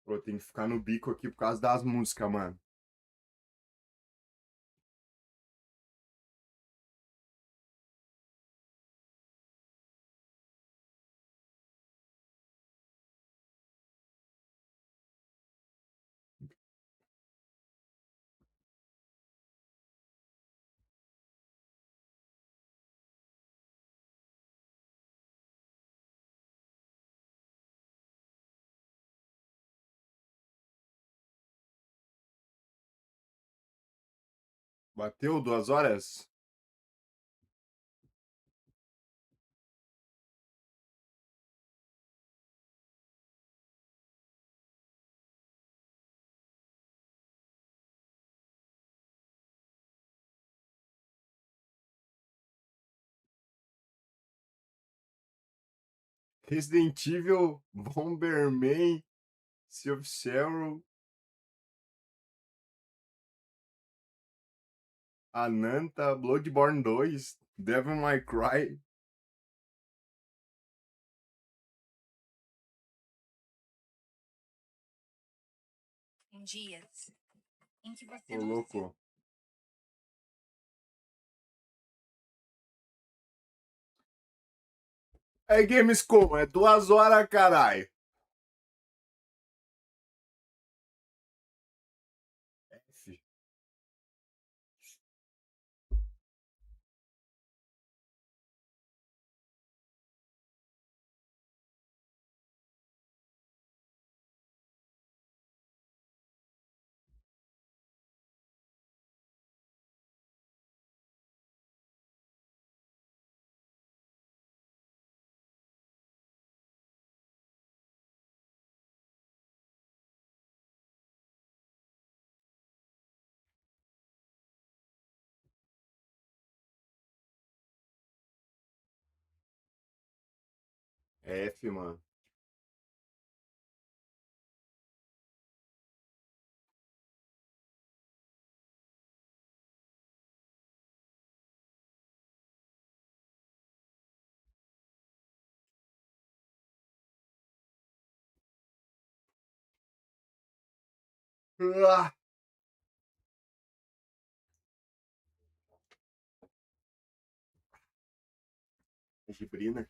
Pô, tem que ficar no bico aqui por causa das músicas, mano. Bateu 2 horas? Resident Evil, Bomberman, Sea of Sorrow, Ananta, Bloodborne 2, Devil May Cry. Dias em que você Ô, não louco. É Gamescom, é 2 horas, caralho. F. F, mano. Ah, gibrina.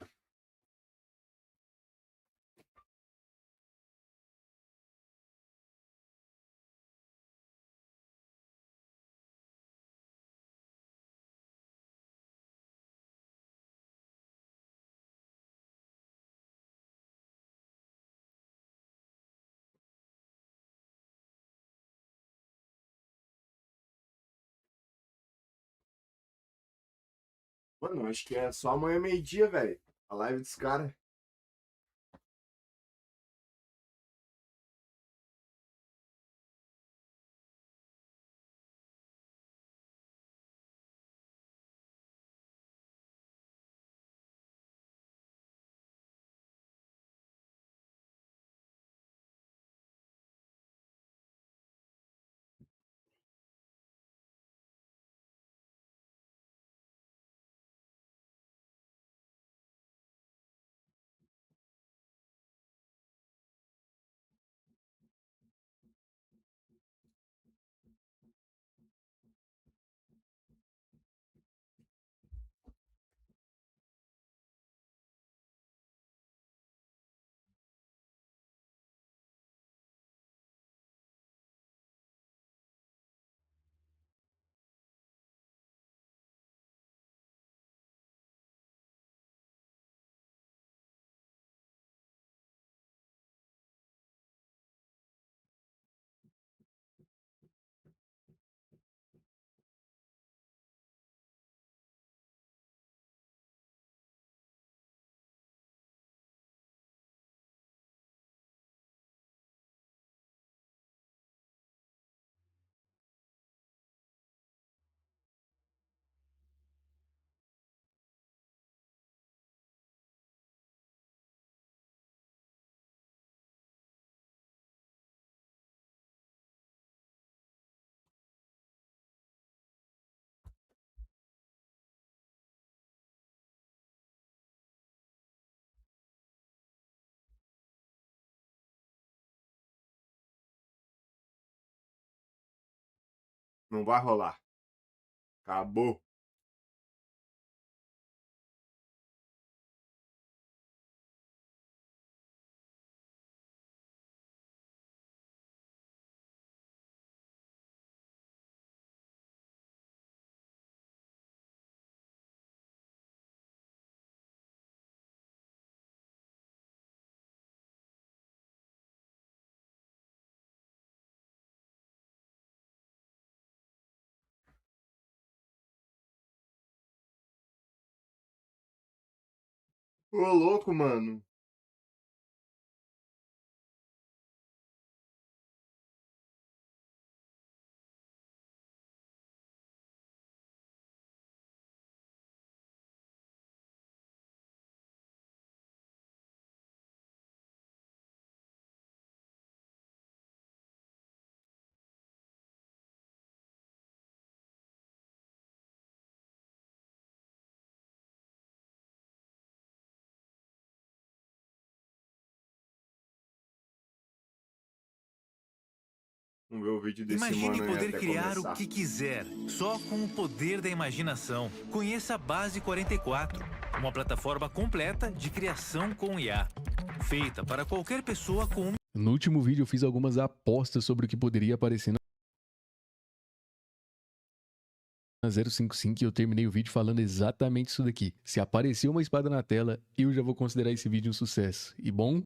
Mano, acho que é só amanhã meio-dia, velho. A live dos caras. Não vai rolar. Acabou. Ô, louco, mano. Vamos ver o vídeo desse Imagine mano aí poder até criar o começar. que quiser, só com o poder da imaginação. Conheça a Base 44, uma plataforma completa de criação com IA, feita para qualquer pessoa com... No último vídeo eu fiz algumas apostas sobre o que poderia aparecer na 055 e eu terminei o vídeo falando exatamente isso daqui. Se aparecer uma espada na tela, eu já vou considerar esse vídeo um sucesso. E bom...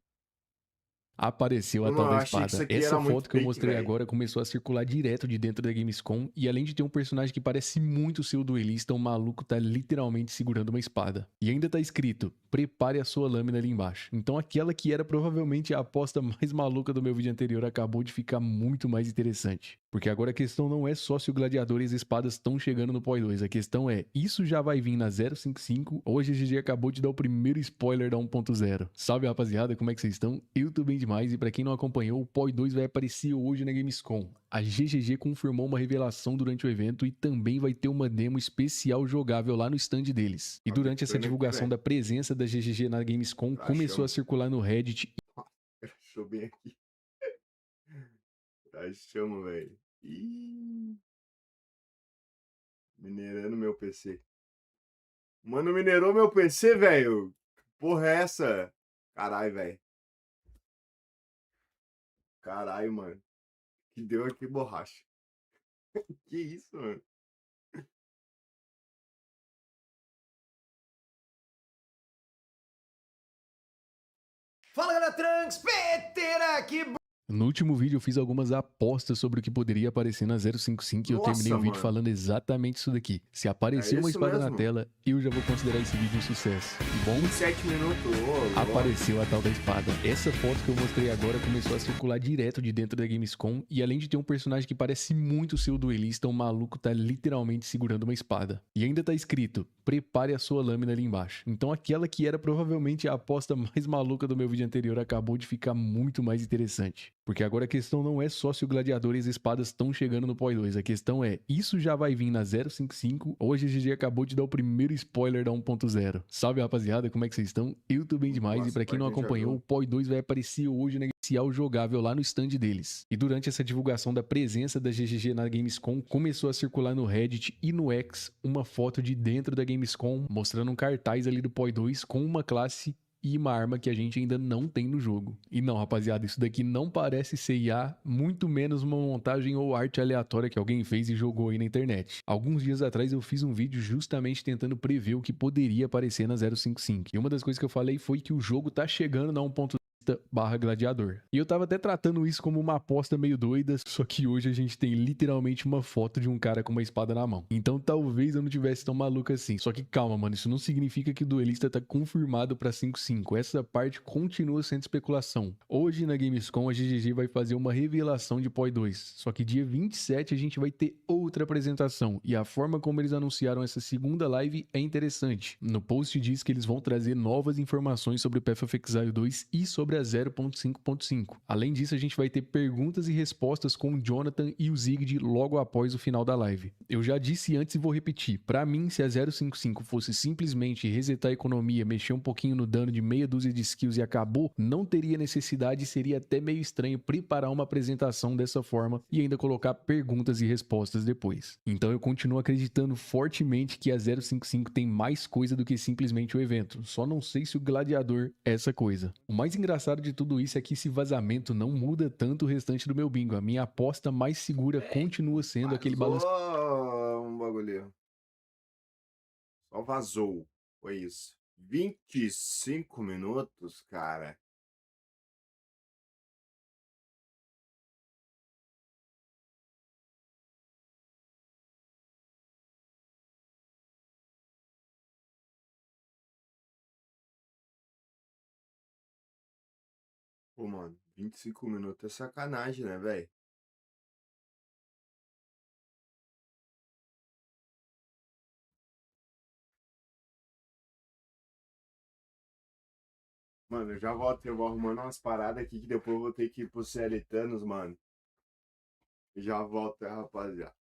apareceu a Mano, tal eu da achei que isso espada. aqui Essa era muito foto que eu fake, mostrei velho. agora começou a circular direto de dentro da Gamescom, e além de ter um personagem que parece muito ser o duelista, o maluco tá literalmente segurando uma espada. E ainda tá escrito, prepare a sua lâmina ali embaixo. Então aquela que era provavelmente a aposta mais maluca do meu vídeo anterior acabou de ficar muito mais interessante. Porque agora a questão não é só se o gladiador e as espadas estão chegando no PoE 2, a questão é, isso já vai vir na 055 ou a GG acabou de dar o primeiro spoiler da 1.0? Salve rapaziada, como é que vocês estão? Eu tô bem demais e pra quem não acompanhou, o PoE 2 vai aparecer hoje na Gamescom. A GGG confirmou uma revelação durante o evento e também vai ter uma demo especial jogável lá no stand deles. E durante essa divulgação da presença da GGG na Gamescom, começou a circular no Reddit. Achou bem aqui. Achamos, velho. Ih. Minerando meu PC. Mano, minerou meu PC, velho. Porra é essa? Caralho, velho. Caralho, mano. Que deu aqui borracha. Que isso, mano? Fala galera, Trunks, Peter aqui. No último vídeo eu fiz algumas apostas sobre o que poderia aparecer na 055 e eu terminei o vídeo falando exatamente isso daqui. Se aparecer uma espada na tela, eu já vou considerar esse vídeo um sucesso. E bom, 7 minutos. apareceu a tal da espada. Essa foto que eu mostrei agora começou a circular direto de dentro da Gamescom, e além de ter um personagem que parece muito ser o duelista, o maluco tá literalmente segurando uma espada. E ainda tá escrito, prepare a sua lâmina ali embaixo. Então aquela que era provavelmente a aposta mais maluca do meu vídeo anterior acabou de ficar muito mais interessante. Porque agora a questão não é só se o gladiador e as espadas estão chegando no PoE 2, a questão é, isso já vai vir na 055 ou a GG acabou de dar o primeiro spoiler da 1.0? Salve rapaziada, como é que vocês estão? Eu tô bem demais. Nossa, e pra quem não acompanhou, o PoE 2 vai aparecer hoje na inicial jogável lá no stand deles. E durante essa divulgação da presença da GGG na Gamescom, começou a circular no Reddit e no X uma foto de dentro da Gamescom, mostrando um cartaz ali do PoE 2 com uma classe e uma arma que a gente ainda não tem no jogo. E não, rapaziada, isso daqui não parece ser IA, muito menos uma montagem ou arte aleatória que alguém fez e jogou aí na internet. Alguns dias atrás eu fiz um vídeo justamente tentando prever o que poderia aparecer na 055. E uma das coisas que eu falei foi que o jogo tá chegando na 1.0 barra gladiador. E eu tava até tratando isso como uma aposta meio doida, só que hoje a gente tem literalmente uma foto de um cara com uma espada na mão. Então talvez eu não tivesse tão maluco assim. Só que calma, mano, isso não significa que o duelista tá confirmado pra 5.5. Essa parte continua sendo especulação. Hoje na Gamescom a GGG vai fazer uma revelação de PoE 2. Só que dia 27 a gente vai ter outra apresentação. E a forma como eles anunciaram essa segunda live é interessante. No post diz que eles vão trazer novas informações sobre o Path of Exile 2 e sobre sobre a 0.5.5. Além disso, a gente vai ter perguntas e respostas com o Jonathan e o Ziggy logo após o final da live. Eu já disse antes e vou repetir, pra mim, se a 0.5.5 fosse simplesmente resetar a economia, mexer um pouquinho no dano de meia dúzia de skills e acabou, não teria necessidade e seria até meio estranho preparar uma apresentação dessa forma e ainda colocar perguntas e respostas depois. Então eu continuo acreditando fortemente que a 0.5.5 tem mais coisa do que simplesmente o evento, só não sei se o gladiador é essa coisa. O mais engraçado de tudo isso é que esse vazamento não muda tanto o restante do meu bingo, a minha aposta mais segura continua sendo aquele balanço. Vazou um bagulho. Só vazou. Foi isso. 25 minutos, cara. Pô, mano, 25 minutos é sacanagem, né, velho? Mano, eu já volto, eu vou arrumando umas paradas aqui que depois eu vou ter que ir pro CLTanos, mano. Já volto, rapaziada.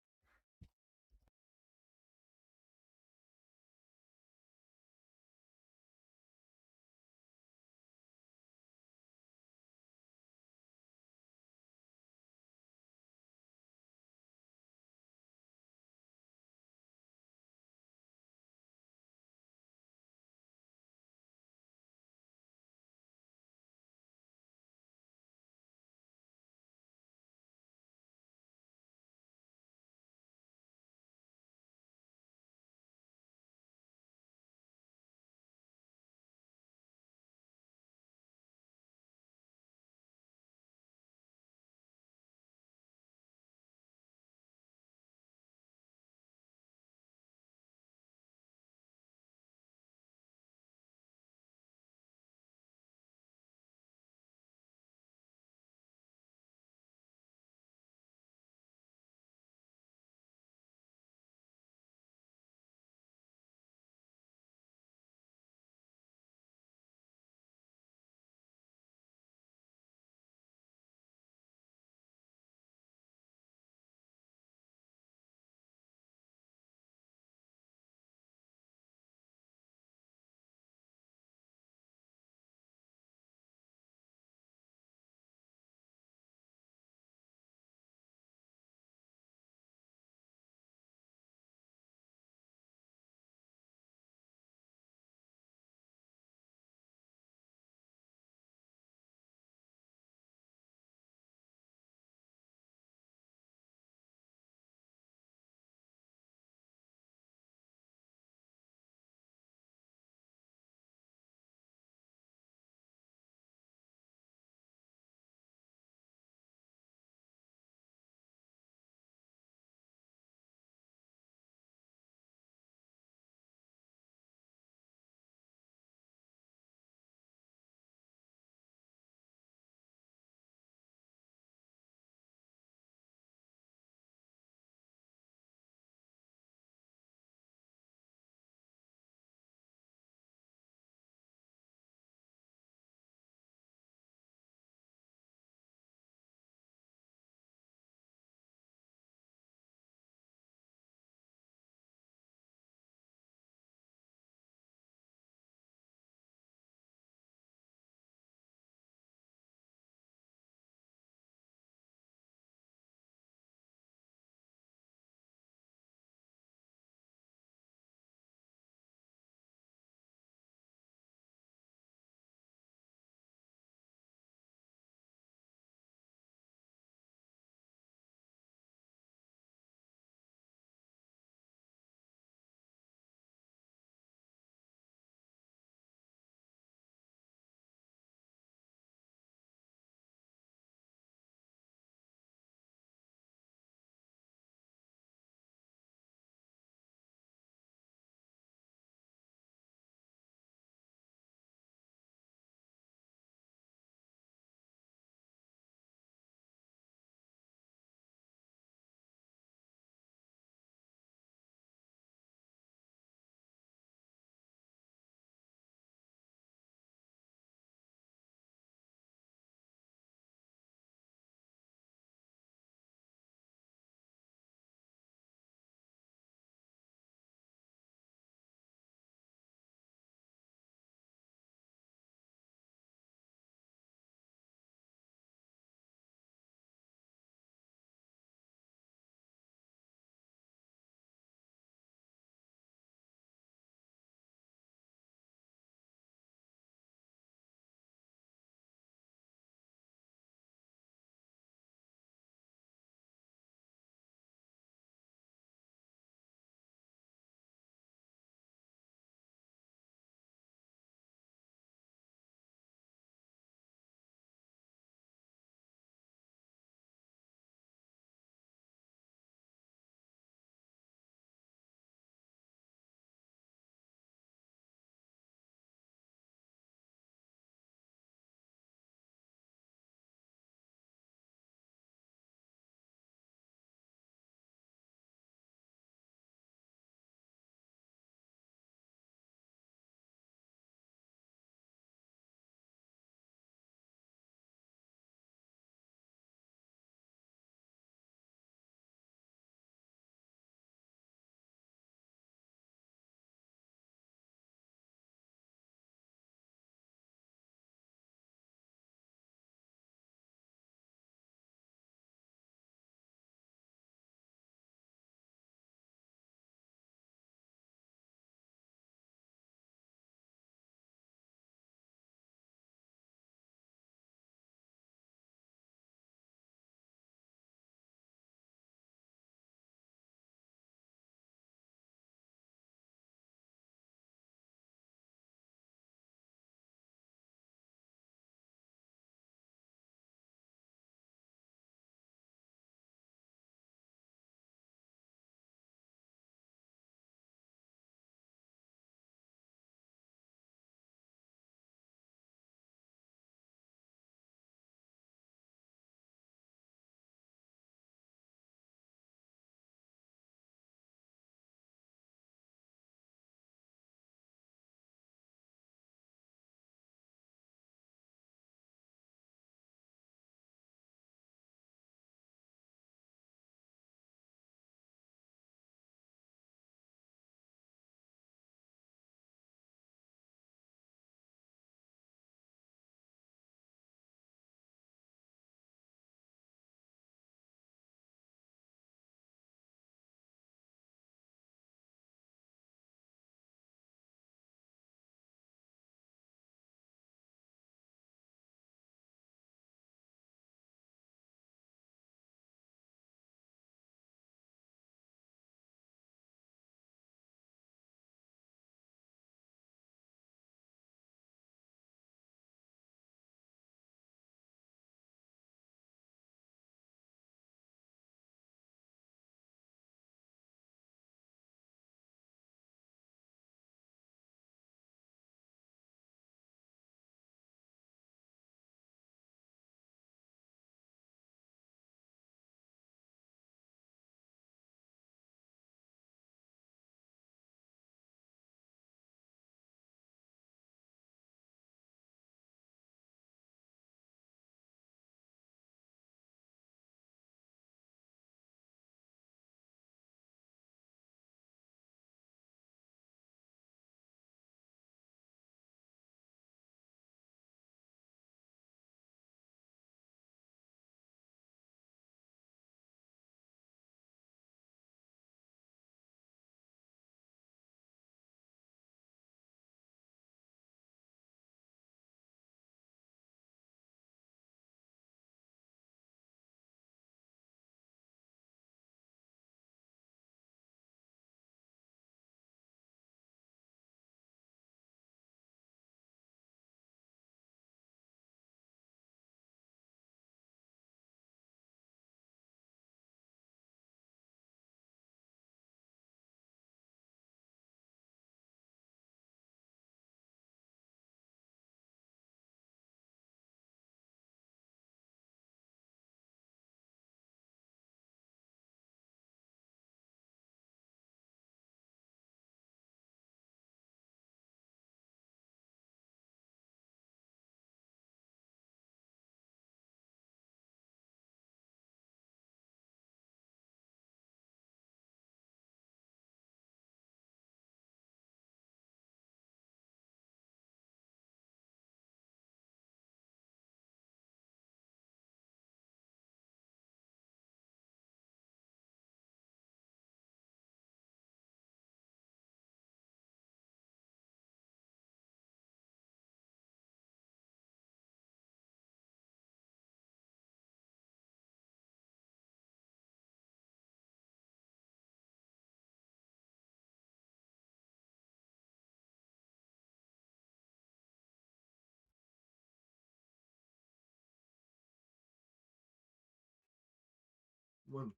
Mano.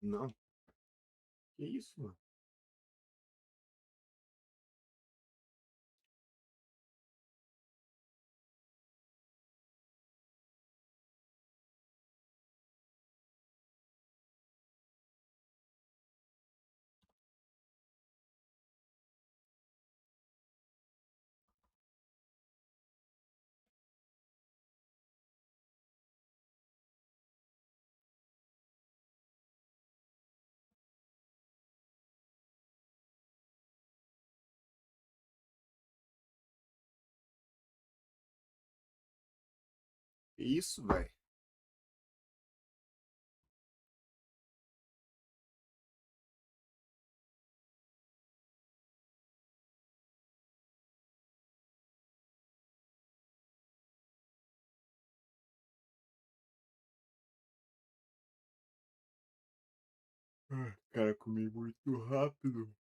Não. Que isso, mano? Que isso, velho? Cara, comi muito rápido.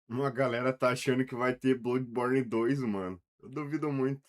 Uma galera tá achando que vai ter Bloodborne 2, mano. Eu duvido muito.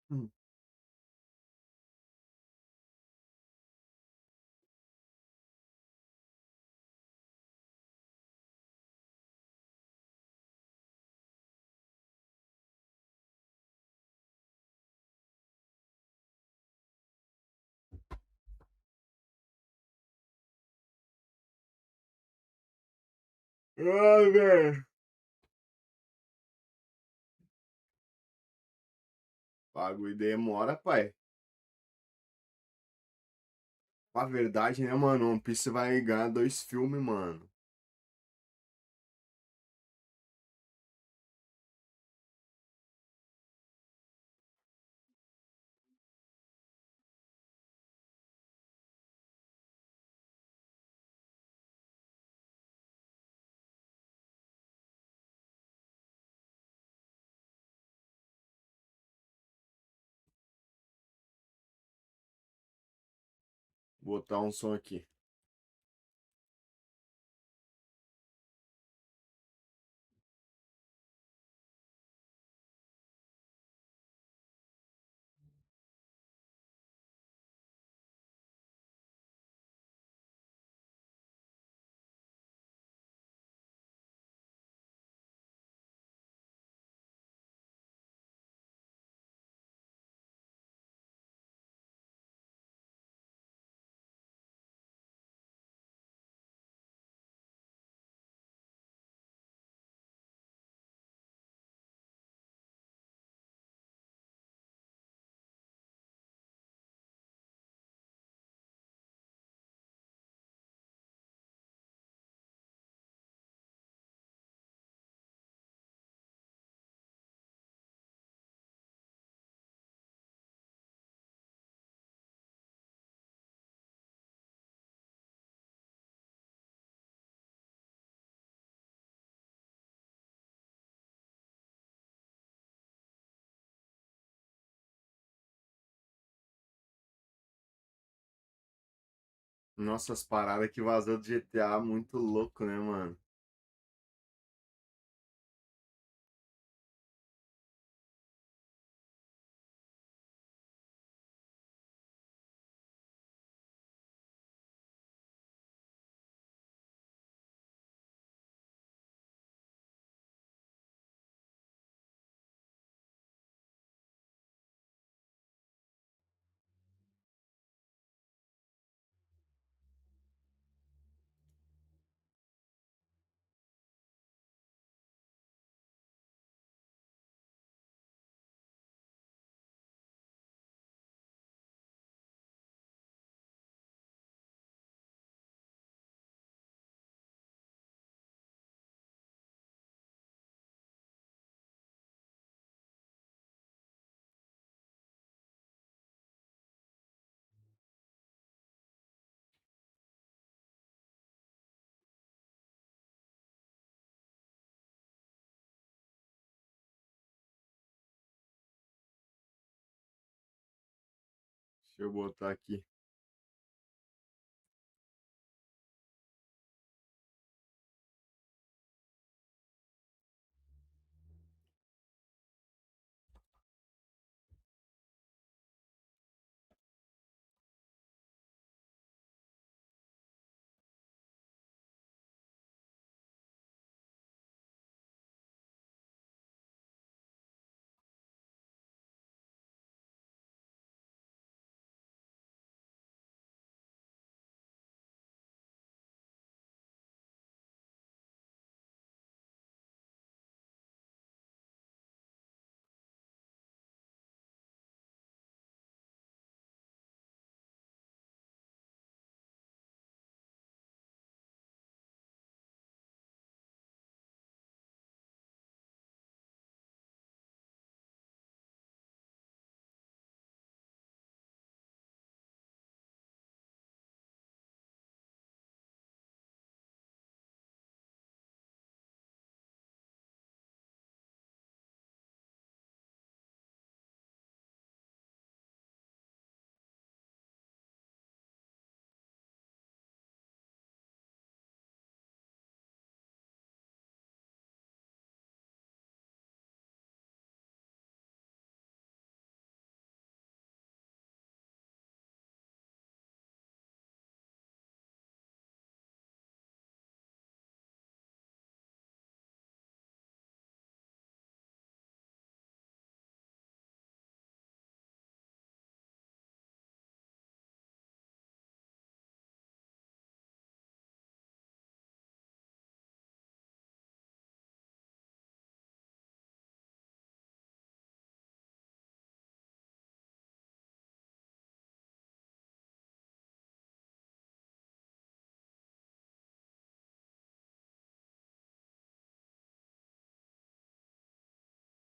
Hum. Ai, velho. Bagulho demora, pai. A verdade, né, mano? One Piece vai ganhar 2 filmes, mano. Vou botar um som aqui. Nossa, as paradas que vazou do GTA, muito louco, né, mano? Deixa eu botar aqui.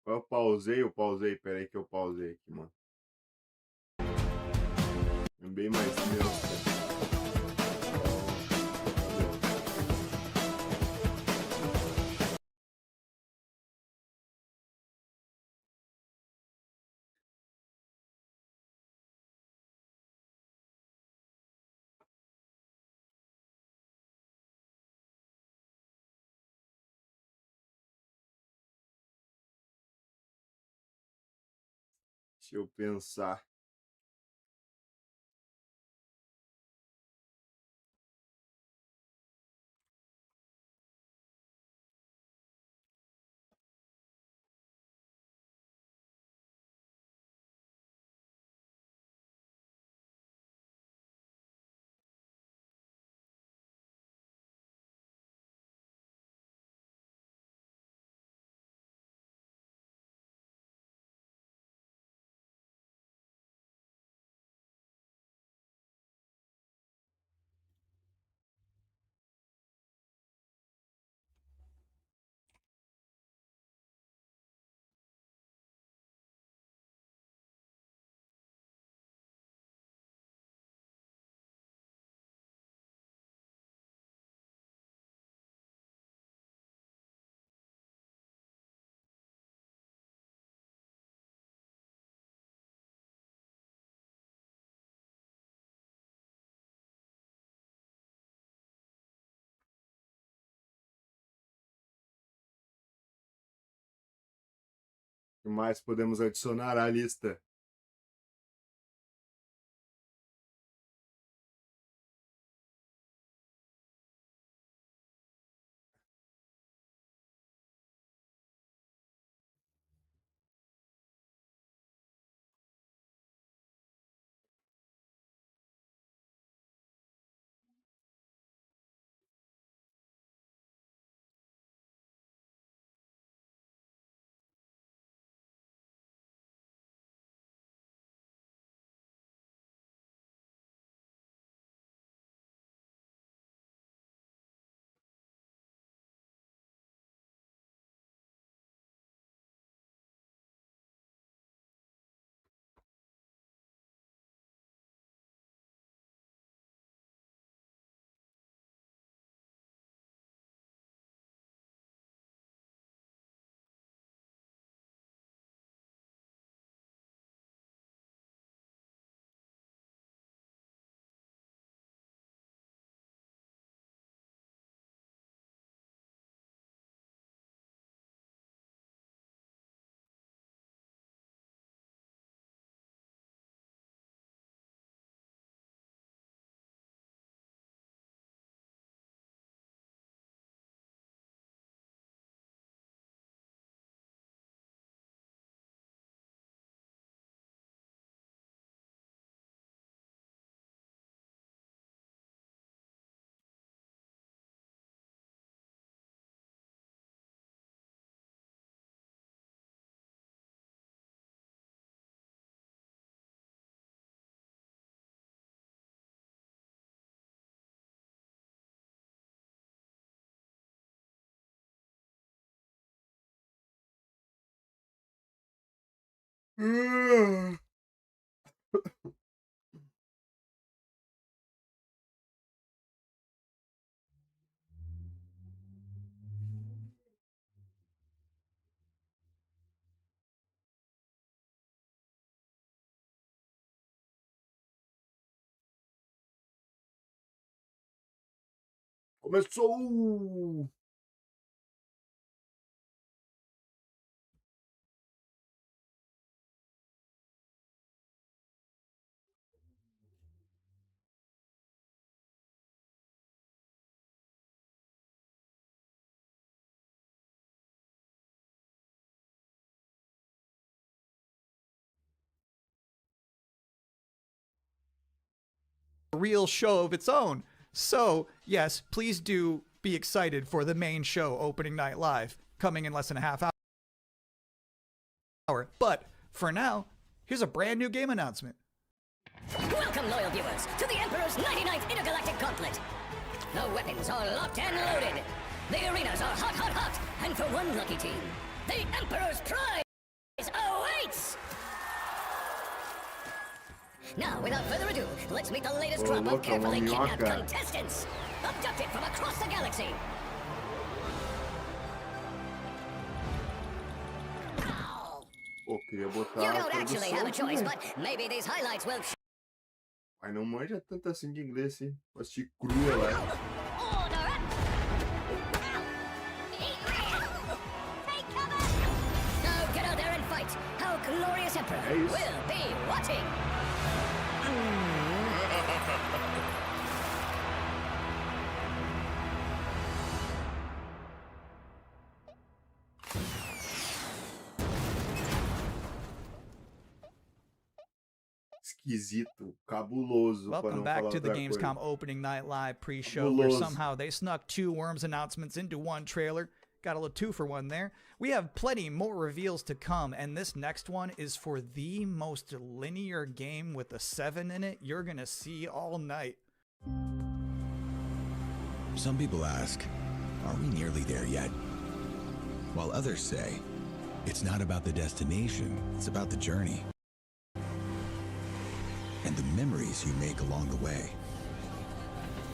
Eu pausei. Pera aí que eu pausei aqui, mano. É bem mais neutro. Deixa eu pensar. O que mais podemos adicionar à lista? Começou! Real show of its own. So, yes, please do be excited for the main show, opening night live, coming in less than a half hour. But for now, here's a brand new game announcement. Welcome, loyal viewers, to the Emperor's 99th Intergalactic Gauntlet. The weapons are locked and loaded. The arenas are hot, hot, hot. And for one lucky team, the Emperor's Prize! Let's meet the latest Oh, crop of look, carefully uma kidnapped minhoca. contestants, abducted from across the galaxy. Pô, queria botar You a don't actually tradução have a aqui, choice, velho. but maybe these highlights will. Mas não manja tanto assim de inglês, hein? Vou assistir crua lá. Order up! Take cover! Now get out there and fight. Our glorious Emperor É isso. will be watching. Esquisito, cabuloso, pra Welcome não back falar to the outra coisa. Gamescom opening night live pre-show, where Fabuloso. somehow they snuck 2 Worms announcements into one trailer. Got a little 2-for-1 there. We have plenty more reveals to come, and this next one is for the most linear game with a 7 in it you're gonna see all night. Some people ask, are we nearly there yet? While others say, it's not about the destination, it's about the journey. And the memories you make along the way.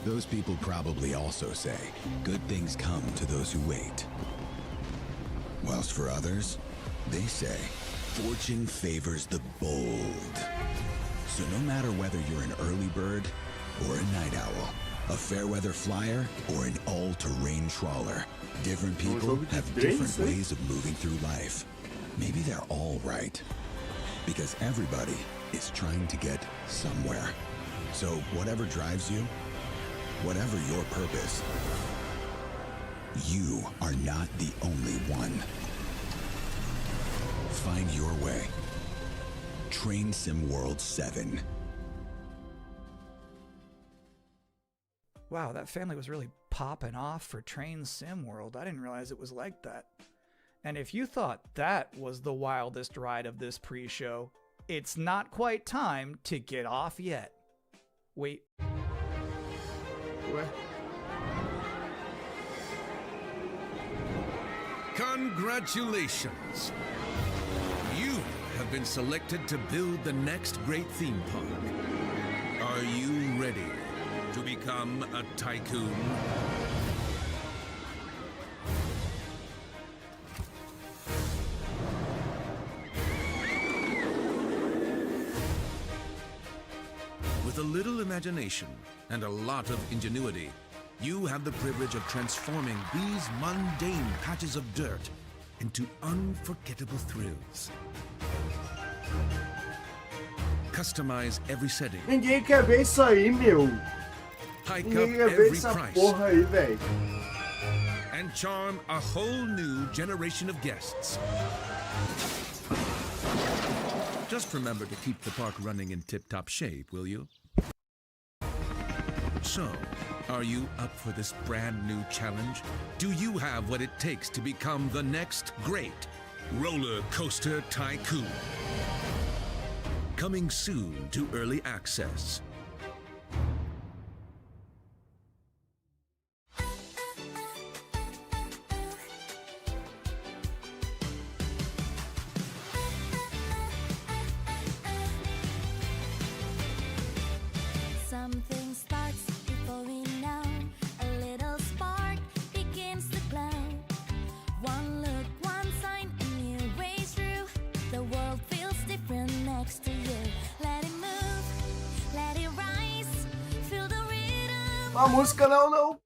Those people probably also say, good things come to those who wait. Whilst for others, they say, fortune favors the bold. So no matter whether you're an early bird or a night owl, a fair weather flyer or an all-terrain trawler, different people have different ways of moving through life. Maybe they're all right. Because everybody is trying to get somewhere. So whatever drives you, whatever your purpose, you are not the only one. Find your way. Train Sim World 7. Wow, that family was really popping off for Train Sim World. I didn't realize it was like that. And if you thought that was the wildest ride of this pre-show, it's not quite time to get off yet. Wait. Ué? Congratulations! You have been selected to build the next great theme park. Are you ready to become a tycoon? With a little imagination and a lot of ingenuity, you have the privilege of transforming these mundane patches of dirt into unforgettable thrills. Customize every setting, Ninguém quer ver isso aí, meu. hike up Ninguém quer ver every essa price, porra aí, velho. and charm a whole new generation of guests. Just remember to keep the park running in tip-top shape, will you? So, are you up for this brand new challenge? Do you have what it takes to become the next great roller coaster tycoon? Coming soon to early access. Something starts before we know. A little spark begins to glow. One look, one sign, a new way through. The world feels different next to you. Let it move, let it rise. Feel the rhythm A música não.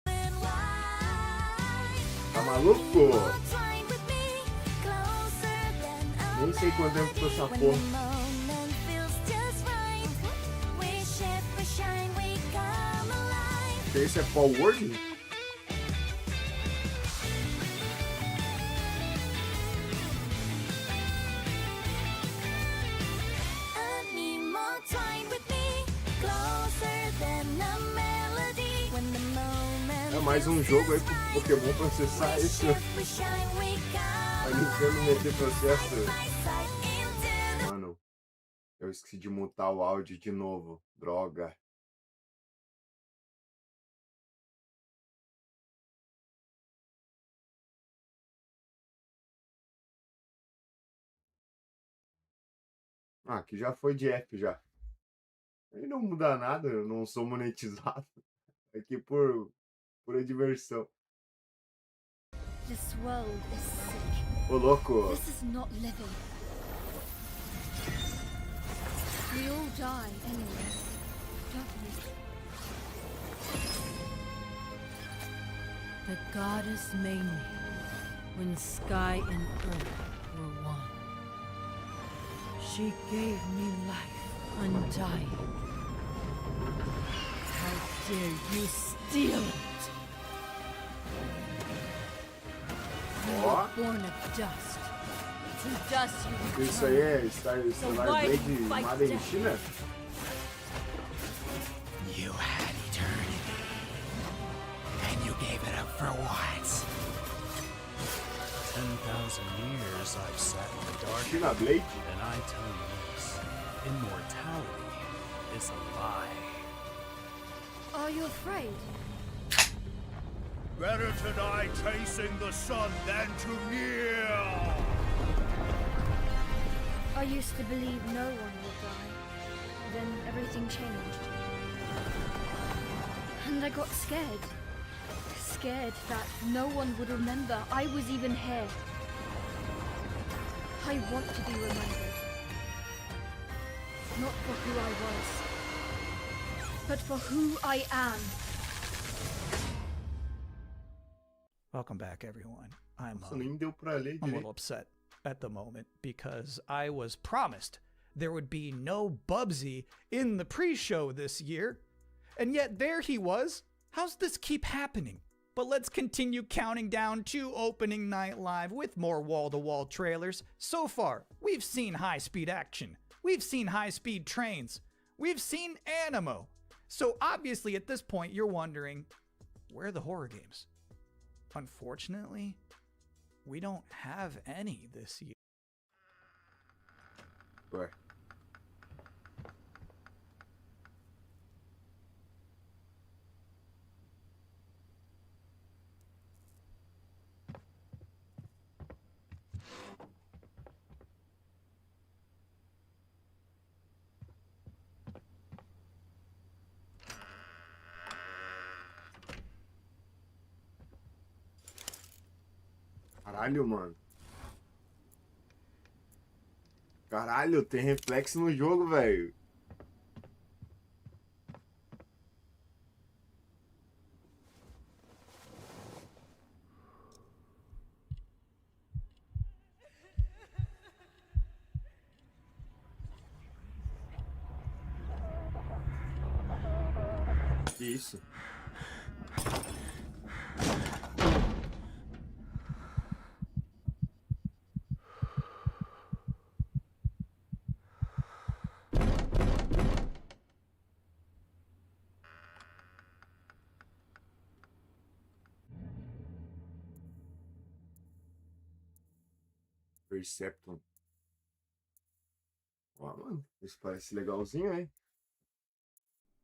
and wide. Tá maluco? Twine with me, closer than a Nem sei quanto tempo ficou essa When porra. the moment feels just right, we shift, we shine, we come alive. Esse é forward? I need more time with me, closer than a melody. When the moment É mais um jogo aí pro Pokémon processar isso. we shine, we A come Nintendo meter processo. alive. Into the Mano, eu esqueci de mutar o áudio de novo. Droga. Ah, aqui já foi de F já. Aí não muda nada, eu não sou monetizado. Aqui por pura diversão. This world is sick. Ô, louco. This is not living. We all die anyway, don't we? The goddess made me when sky and earth were one. She gave me life undying. How dare you steal it? You Ó. were born of dust. To dust you Isso aí é Star Blade Made in China? You had eternity, and you gave it up for what? 10,000 years I've sat in the dark, China Blade? and I tell you this, immortality is a lie. Are you afraid? Better to die chasing the sun than to kneel! I used to believe no one would die. Then everything changed. And I got scared. Scared that no one would remember I was even here. I want to be remembered. Not for who I was, but for who I am. Welcome back, everyone. I'm Nossa, nem deu pra ler a direito. little upset at the moment because I was promised there would be no Bubsy in the pre-show this year, and yet there he was. How's this keep happening? But let's continue counting down to opening night live with more wall-to-wall trailers. So far, we've seen high-speed action. We've seen high-speed trains. We've seen Animo. So obviously at this point you're wondering, where are the horror games? Unfortunately, we don't have any this year. Ué. Caralho, mano. Caralho, tem reflexo no jogo, velho. Que isso? Percepton. Ó, mano, isso parece legalzinho, hein?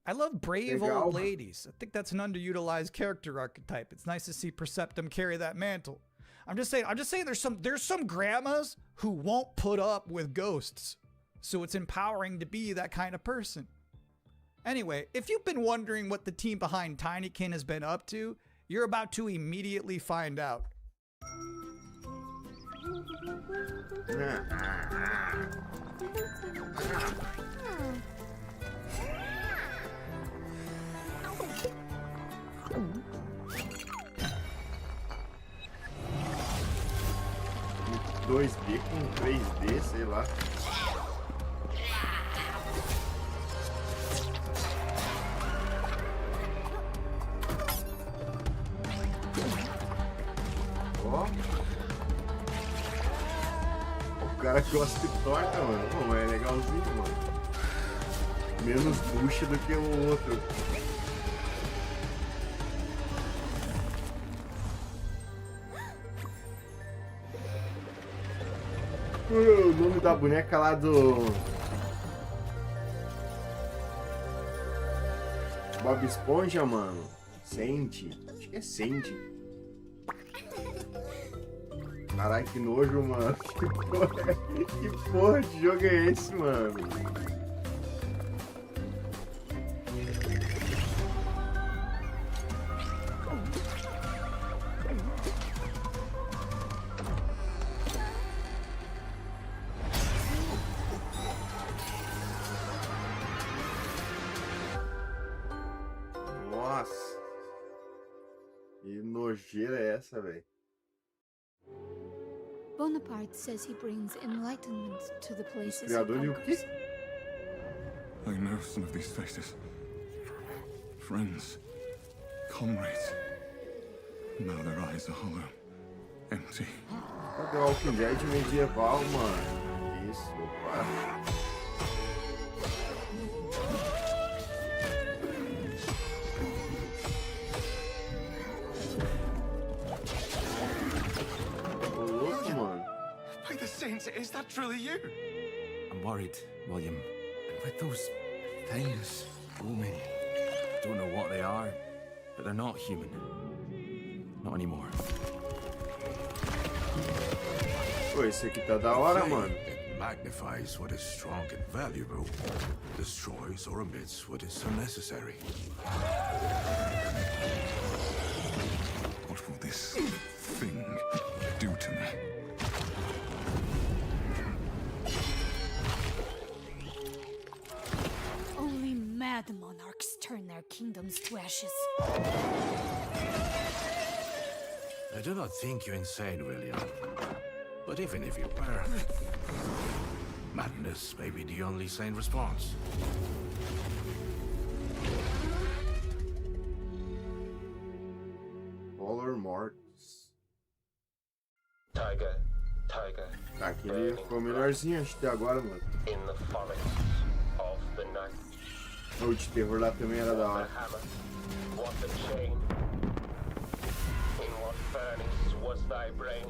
I love brave Legal. old ladies. I think that's an underutilized character archetype. It's nice to see Perceptum carry that mantle. I'm just saying there's some grandmas who won't put up with ghosts. So it's empowering to be that kind of person. Anyway, if you've been wondering what the team behind Tinykin has been up to, you're about to immediately find out. Dois d com 3D, sei lá. Ó. O cara gosta de torta, mano. Bom, é legalzinho, mano. Menos bucha do que o outro. O nome da boneca lá do Bob Esponja, mano. Sandy. Acho que é Sandy. Caralho, que nojo, mano. Que porra de jogo é esse, mano? Nossa. Que nojeira é essa, velho? Bonaparte says he brings enlightenment to the places he Criador de o quê? conquers. I know some of these faces. Friends. Comrades. Now their eyes are hollow. Empty. Cadê o Walking Dead medieval, mano? Isso, opa. Is that truly you? I'm worried, William. With those things looming. I don't know what they are, but they're not human. Not anymore. Pô, esse aqui tá da hora, mano. It magnifies what is strong and valuable, destroys or omits what is unnecessary. What will this thing do to me? Only mad monarchs turn their kingdoms to ashes. I do not think you insane, William. But even if you were, madness may be the only sane response. Polar Mortis. Tiger, tiger. Aquele foi o melhorzinho até agora, mano. In the forests of the night. O de terror lá também era da What hora. the hammer? What the chain? In what furnace was thy brain?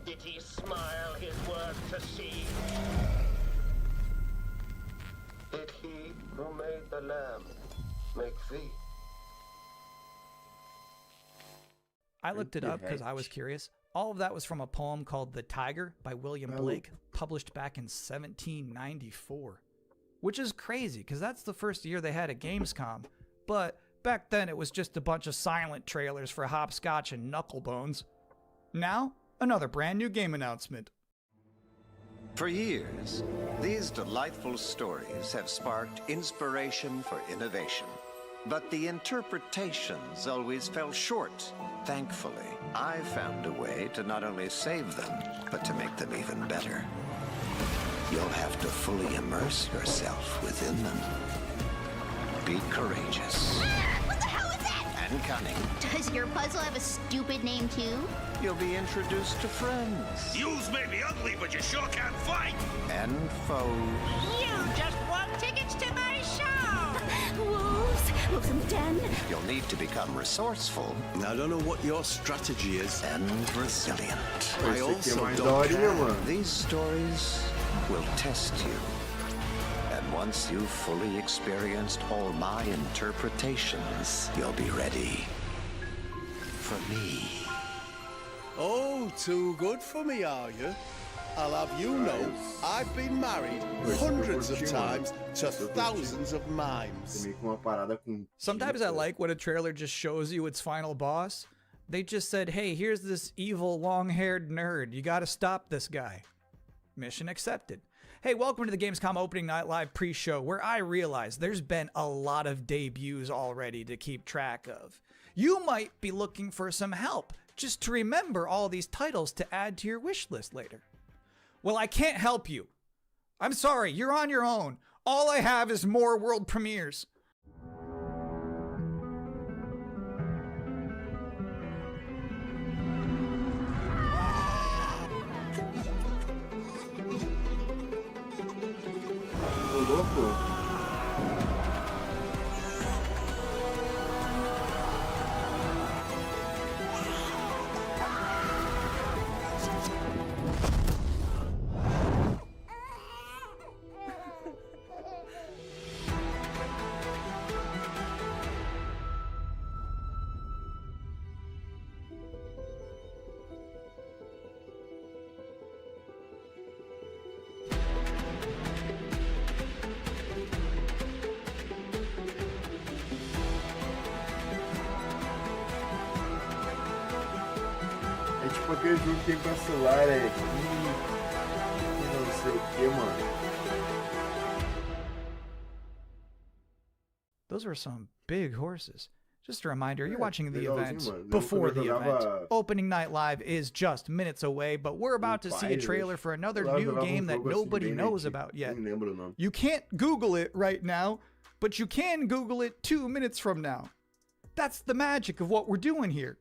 Did he smile his work to see? Did he who made the lamb make thee? I looked it up because I was curious. All of that was from a poem called The Tiger by William Blake, published back in 1794. Which is crazy, because that's the first year they had a Gamescom. But back then it was just a bunch of silent trailers for Hopscotch and Knucklebones. Now, another brand new game announcement. For years, these delightful stories have sparked inspiration for innovation. But the interpretations always fell short. Thankfully, I found a way to not only save them, but to make them even better. You'll have to fully immerse yourself within them. Be courageous. What the hell is that? And cunning. Does your puzzle have a stupid name too? You'll be introduced to friends. Yous may be ugly, but you sure can fight! And foes. You just won tickets to my show! Wolves! Wolves in the den! You'll need to become resourceful. I don't know what your strategy is. And resilient. I also don't care. These stories will test you. And once you've fully experienced all my interpretations, you'll be ready for me. Oh, too good for me, are you? I'll have you know, I've been married hundreds of times to thousands of mimes. Sometimes I like when a trailer just shows you its final boss. They just said, hey, here's this evil long-haired nerd. You gotta stop this guy. Mission accepted. Hey, welcome to the Gamescom Opening Night Live pre-show, where I realize there's been a lot of debuts already to keep track of. You might be looking for some help just to remember all these titles to add to your wish list later. Well, I can't help you. I'm sorry, you're on your own. All I have is more world premieres. É tipo aquele jogo que tem pra celular, aqui, não sei o que, mano. Those are some big horses. Just a reminder, you're watching the legalzinho, event mano. before Lembra the quando eu event. jogava Opening Night Live is just minutes away, but we're about to see a trailer for another new game that nobody knows about yet. Nem lembro o nome. You can't Google it right now, but you can Google it 2 minutes from now. That's the magic of what we're doing here.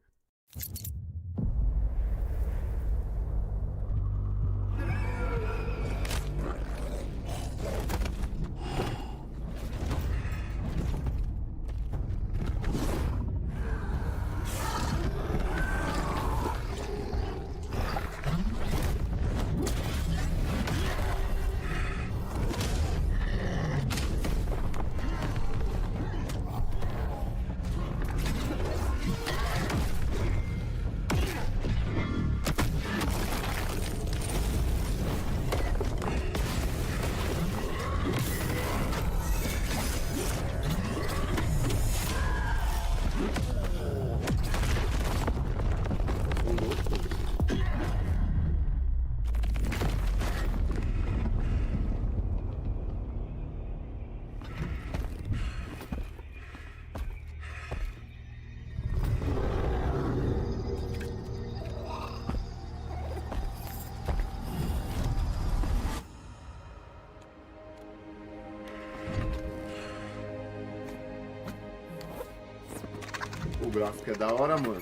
O gráfico é da hora, mano.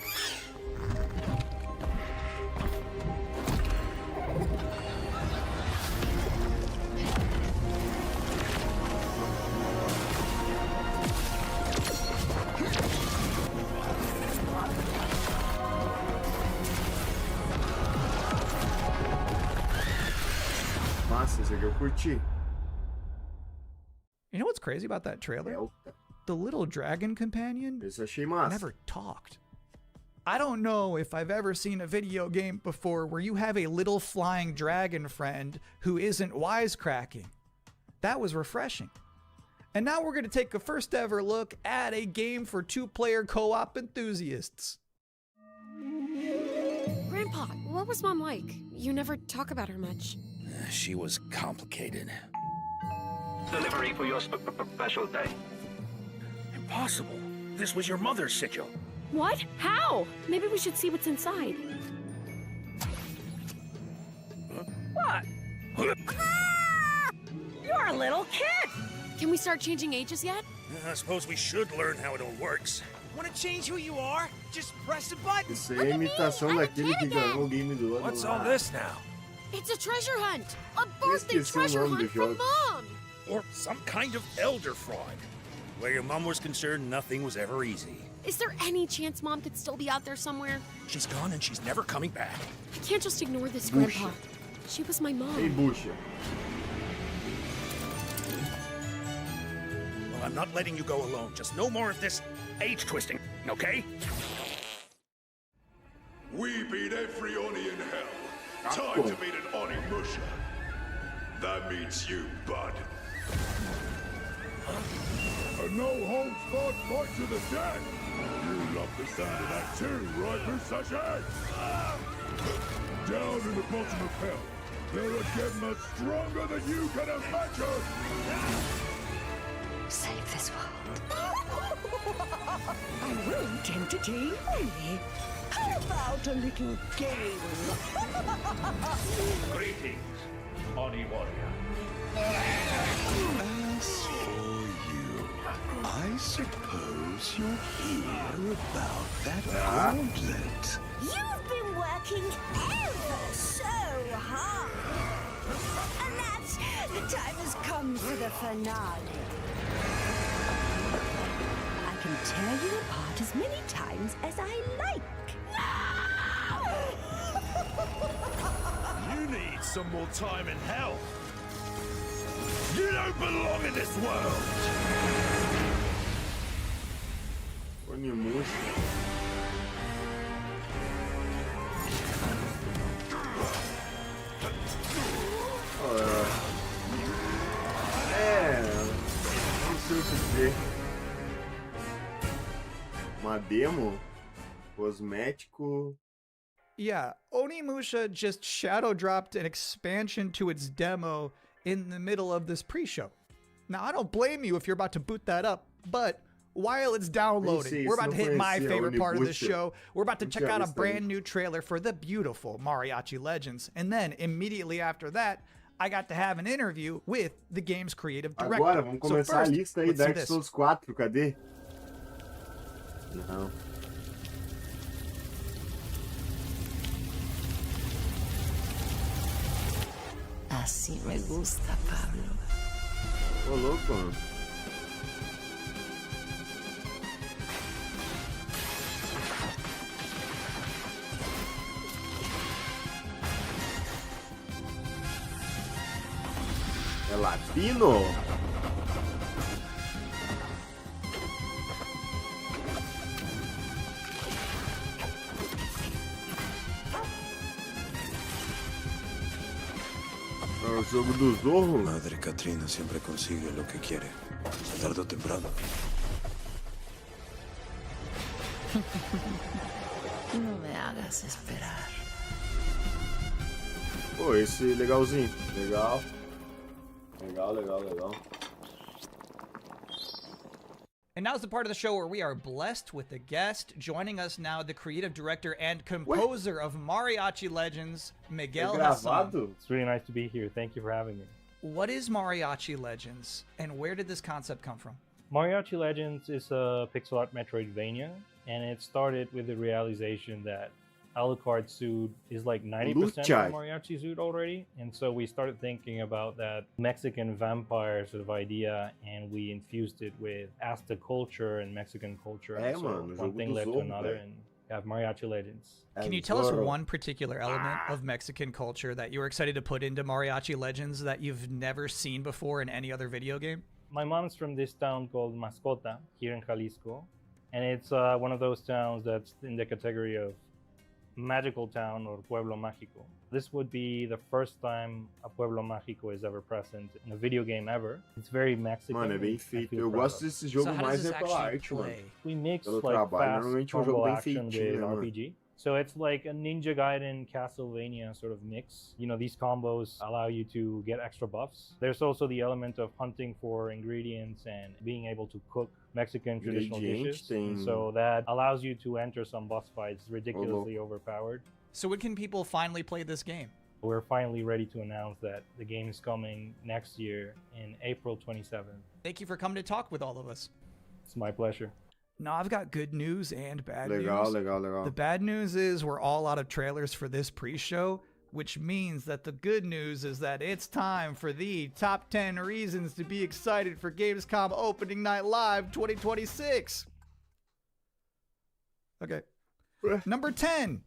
Massa, esse aqui eu curti. You know what's crazy about that trailer? The little dragon companion Esse eu achei massa. never talked. I don't know if I've ever seen a video game before where you have a little flying dragon friend who isn't wisecracking. That was refreshing. And now we're going to take a first ever look at a game for 2-player co-op enthusiasts. Grandpa, what was Mom like? You never talk about her much. She was complicated. Delivery for your special day. Impossible. This was your mother's sigil. What? How? Maybe we should see what's inside. What? You're a little kid! Can we start changing ages yet? I suppose we should learn how it all works. Want to change who you are? Just press a button. Isso aí é imitação daquele que ganhou o game do ano. What's all this now? It's a treasure hunt! A birthday Esqueci o treasure nome hunt do from jogo. Mom! Or some kind of elder fraud. Where your mom was concerned, nothing was ever easy. Is there any chance Mom could still be out there somewhere? She's gone and she's never coming back. I can't just ignore this, Bullshit. Grandpa. She was my mom. Ei, bucha. Well, I'm not letting you go alone. Just no more of this age twisting, okay? We beat every Oni in hell. Time to beat an Oni musher. That means you, bud. A no-holds-barred fight to the death. You love the sound of that too, right, Musashi? Down in the bottom of hell, there are Gemmas stronger than you can imagine. Save this world. A root entity, really? How about a little game? Greetings, Oni Warrior. As for you, I suppose you're here about that gauntlet. You've been working ever so hard. Alas, the time has come for the finale. I can tear you apart as many times as I like. You need some more time in hell. You don't belong in this world. Onimusha. Não sei o que dizer. Uma demo, cosmético, Yeah, Onimusha just shadow dropped an expansion to its demo in the middle of this pre-show. Now, I don't blame you if you're about to boot that up, but while it's downloading, we're about to hit my favorite part of the show. We're about to check out a brand new trailer for the beautiful Mariachi Legends. And then immediately after that, I got to have an interview with the game's creative director. Agora, vamos começar a lista aí, Dark Souls 4, cadê? Não. Así me gusta, Pablo. Ô, louco, mano. É latino? É o jogo do Zorro? Madre Katrina siempre consigue lo que quiere, tarde o temprano. No me hagas esperar. Pô, esse legalzinho. Legal. Legal. And now's the part of the show where we are blessed with a guest. Joining us now, the creative director and composer of Mariachi Legends, Miguel Hassan. It's really nice to be here. Thank you for having me. What is Mariachi Legends, and where did this concept come from? Mariachi Legends is a pixel art Metroidvania, and it started with the realization that Alucard's suit is like 90% of Mariachi's suit already, and so we started thinking about that Mexican vampire sort of idea, and we infused it with Aztec culture and Mexican culture. É, so mano, one thing led to another, and you have Mariachi Legends. Can you tell us one particular element of Mexican culture that you were excited to put into Mariachi Legends that you've never seen before in any other video game? My mom's from this town called Mascota here in Jalisco, and it's one of those towns that's in the category of magical town or pueblo mágico. This would be the first time a pueblo mágico is ever present in a video game ever. It's very Mexican. Mano, é bem feito. Eu gosto desse jogo mais pela arte, mano. We mix Pelo like trabalho. fast Normalmente é um combo jogo bem action feitinho, with né, mano? RPG. So it's like a Ninja Gaiden Castlevania sort of mix. You know, these combos allow you to get extra buffs. There's also the element of hunting for ingredients and being able to cook Mexican traditional dishes. And so that allows you to enter some boss fights ridiculously overpowered. So when can people finally play this game? We're finally ready to announce that the game is coming next year in April 27th. Thank you for coming to talk with all of us. It's my pleasure. Now, I've got good news and bad news. Legal. The bad news is we're all out of trailers for this pre-show, which means that the good news is that it's time for the top 10 reasons to be excited for Gamescom Opening Night Live 2026. Okay. Number 10,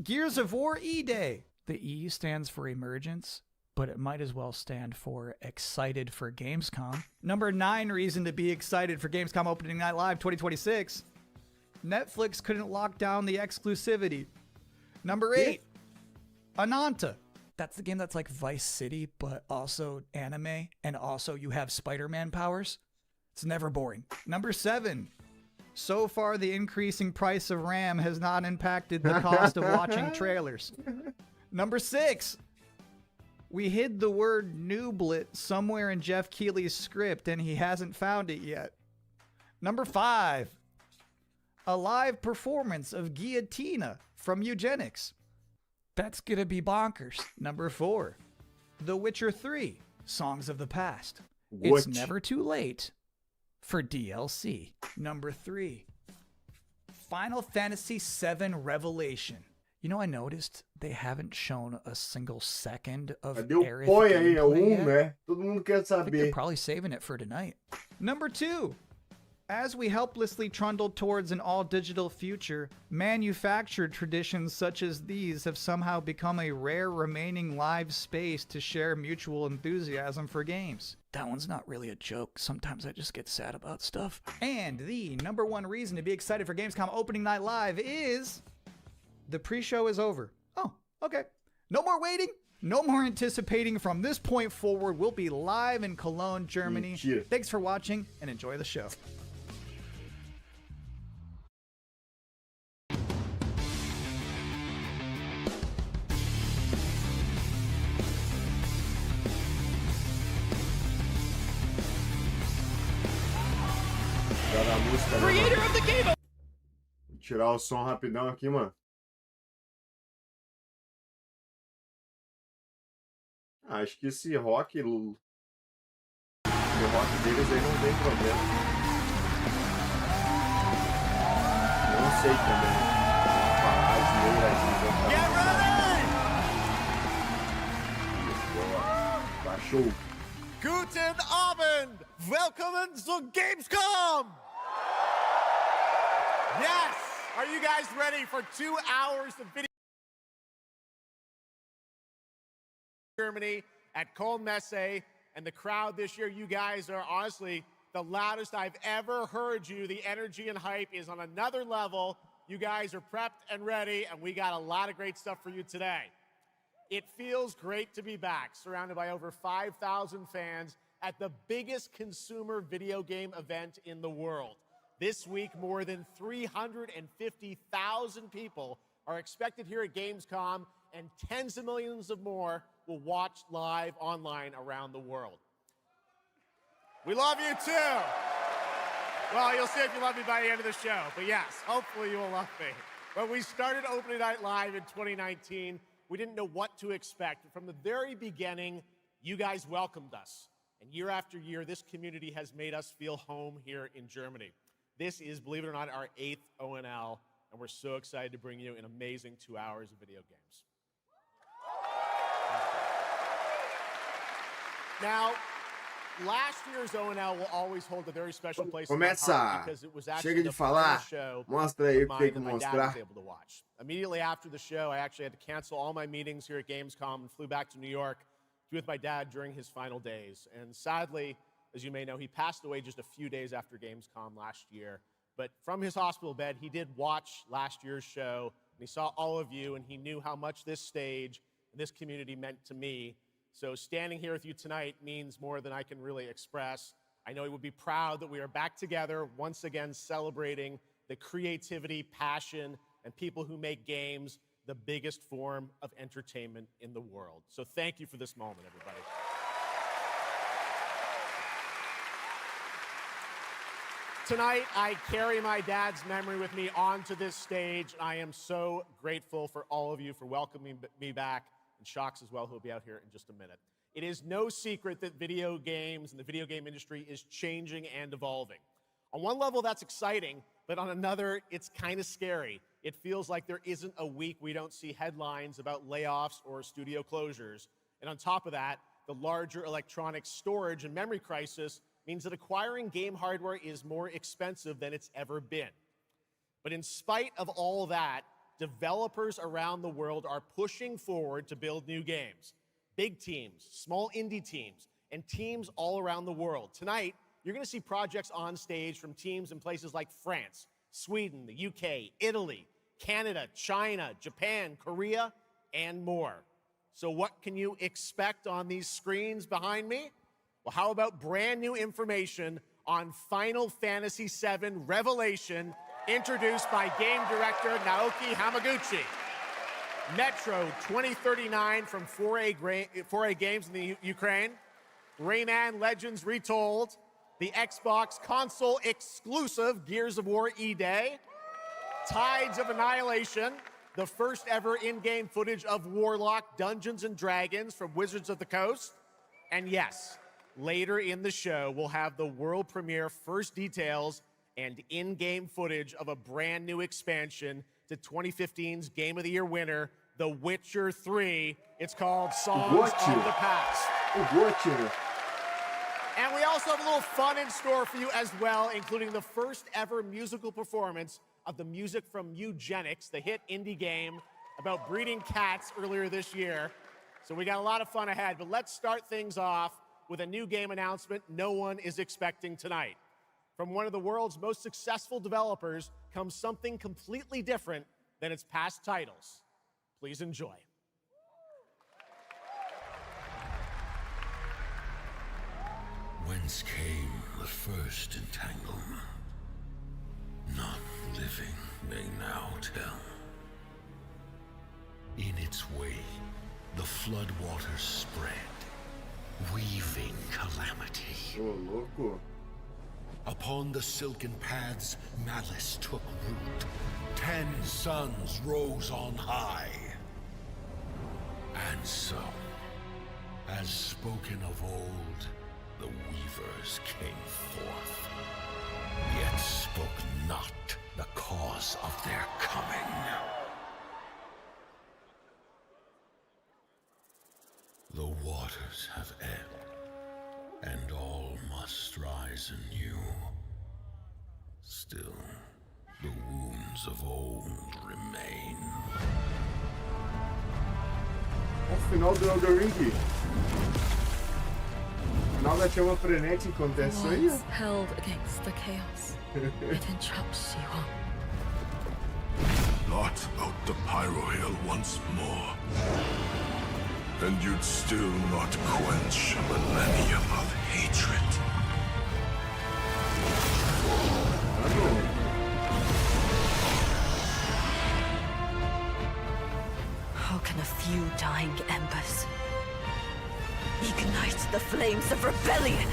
Gears of War E-Day. The E stands for emergence, but it might as well stand for excited for Gamescom. Number 9 reason to be excited for Gamescom Opening Night Live 2026. Netflix couldn't lock down the exclusivity. Number 8, Ananta. That's the game that's like Vice City, but also anime, and also you have Spider-Man powers. It's never boring. Number 7, so far the increasing price of RAM has not impacted the cost of watching trailers. Number 6, we hid the word nooblet somewhere in Jeff Keighley's script and he hasn't found it yet. Number 5, a live performance of Guillotina from Eugenics. That's gonna be bonkers. Number 4, The Witcher 3, Songs of the Past. It's never too late for DLC. Number 3, Final Fantasy VII Revelation. You know, I noticed they haven't shown a single second of Aerith gameplay yet. Todo mundo quer I think saber. they're probably saving it for tonight. Number 2, as we helplessly trundle towards an all-digital future, manufactured traditions such as these have somehow become a rare remaining live space to share mutual enthusiasm for games. That one's not really a joke. Sometimes I just get sad about stuff. And the number 1 reason to be excited for Gamescom Opening Night Live is the pre-show is over. Oh, okay. No more waiting. No more anticipating. From this point forward, we'll be live in Cologne, Germany. Thanks for watching and enjoy the show. of the game. Vou tirar o som rapidão aqui, mano. Acho que esse rock deles aí não tem problema. Não sei também. Falar asneira aqui. Baixou. Guten Abend! Willkommen zu Gamescom! Yes! Are you guys ready for 2 hours of video? Germany at Köln Messe, and the crowd this year, you guys are honestly the loudest I've ever heard you. The energy and hype is on another level. You guys are prepped and ready, and we got a lot of great stuff for you today. It feels great to be back, surrounded by over 5,000 fans at the biggest consumer video game event in the world. This week, more than 350,000 people are expected here at Gamescom, and tens of millions of more will watch live online around the world. We love you too. Well, you'll see if you love me by the end of the show, but yes, hopefully you will love me. When we started Opening Night Live in 2019, we didn't know what to expect. From the very beginning, you guys welcomed us. And year after year, this community has made us feel home here in Germany. This is, believe it or not, our 8th ONL, and we're so excited to bring you an amazing 2 hours of video games. Now, last year's ONL will always hold a very special place in my heart because it was actually the final show Mostra aí o que tem that que my dad mostrar. was able to watch. Immediately after the show, I actually had to cancel all my meetings here at Gamescom and flew back to New York to be with my dad during his final days. And sadly, as you may know, he passed away just a few days after Gamescom last year. But from his hospital bed, he did watch last year's show, and he saw all of you, and he knew how much this stage and this community meant to me. So standing here with you tonight means more than I can really express. I know he would be proud that we are back together, once again celebrating the creativity, passion, and people who make games the biggest form of entertainment in the world. So thank you for this moment, everybody. Tonight, I carry my dad's memory with me onto this stage. I am so grateful for all of you for welcoming me back, and Shocks as well, who will be out here in just a minute. It is no secret that video games and the video game industry is changing and evolving. On one level, that's exciting, but on another, it's kind of scary. It feels like there isn't a week we don't see headlines about layoffs or studio closures. And on top of that, the larger electronic storage and memory crisis means that acquiring game hardware is more expensive than it's ever been. But in spite of all that, developers around the world are pushing forward to build new games. Big teams, small indie teams, and teams all around the world. Tonight, you're going to see projects on stage from teams in places like France, Sweden, the UK, Italy, Canada, China, Japan, Korea, and more. So what can you expect on these screens behind me? Well, how about brand new information on Final Fantasy VII Revelation, introduced by game director Naoki Hamaguchi. Metro 2039 from 4A Games in the Ukraine. Rayman Legends Retold. The Xbox console exclusive Gears of War E-Day. Tides of Annihilation. The first ever in-game footage of Warlock Dungeons & Dragons from Wizards of the Coast. And yes, later in the show, we'll have the world premiere first details and in-game footage of a brand new expansion to 2015's Game of the Year winner, The Witcher 3. It's called Songs of the Past. And we also have a little fun in store for you as well, including the first ever musical performance of the music from Eugenics, the hit indie game about breeding cats earlier this year. So we got a lot of fun ahead, but let's start things off with a new game announcement no one is expecting tonight. From one of the world's most successful developers comes something completely different than its past titles. Please enjoy. Whence came the first entanglement? None living may now tell. In its way, the floodwaters spread, weaving calamity. Ô, louco. Upon the silken paths, malice took root. 10 suns rose on high. And so, as spoken of old, the weavers came forth, yet spoke not the cause of their coming. The waters have ebbed, and all must rise anew. Still, the wounds of old remain. O final do Elden Ring. Final da chama frenética acontece isso aí, ó. Held against the chaos. It entraps you all. Blot out the Pyro Hill once more, and you'd still not quench a millennium of hatred. How can a few dying embers ignite the flames of rebellion?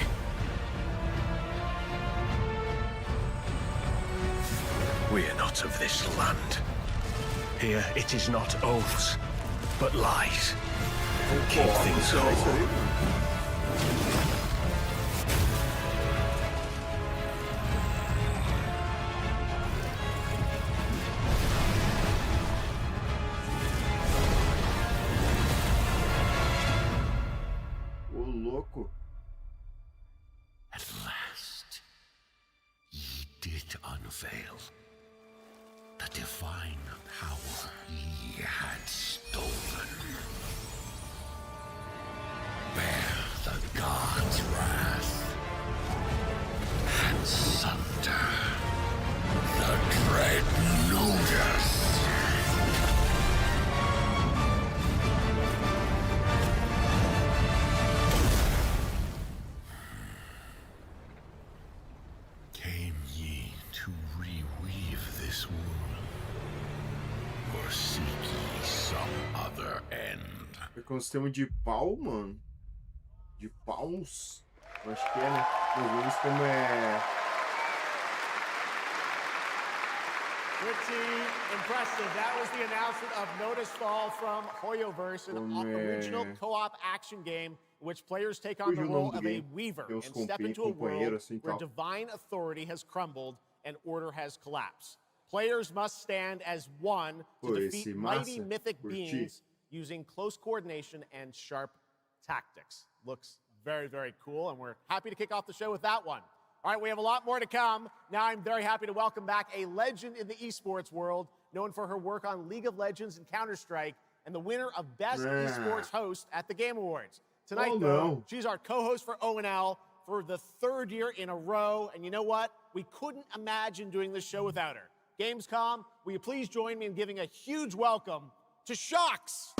We are not of this land. Here it is not oaths, but lies. Keep things whole. At last, ye did unveil the divine power ye had stolen. Bear the god's wrath and sunder the dread Nodus. Came ye to reweave this wound, or seek ye some other end? É com o sistema de pau, mano. De paus. Eu acho que é, né? Não vi como é. Pretty impressive. That was the announcement of Nodus Fall from Hoyoverse, an original co-op action game in which players take on the role of a weaver and step into a world where divine authority has crumbled and order has collapsed. Players must stand as one to defeat mighty mythic beings using close coordination and sharp tactics. Looks very, very cool, and we're happy to kick off the show with that one. All right, we have a lot more to come. Now I'm very happy to welcome back a legend in the esports world, known for her work on League of Legends and Counter-Strike, and the winner of Best Esports Host at the Game Awards. Tonight, though, she's our co-host for ONL for the 3rd year in a row, and you know what? We couldn't imagine doing this show without her. Gamescom, will you please join me in giving a huge welcome to Shocks?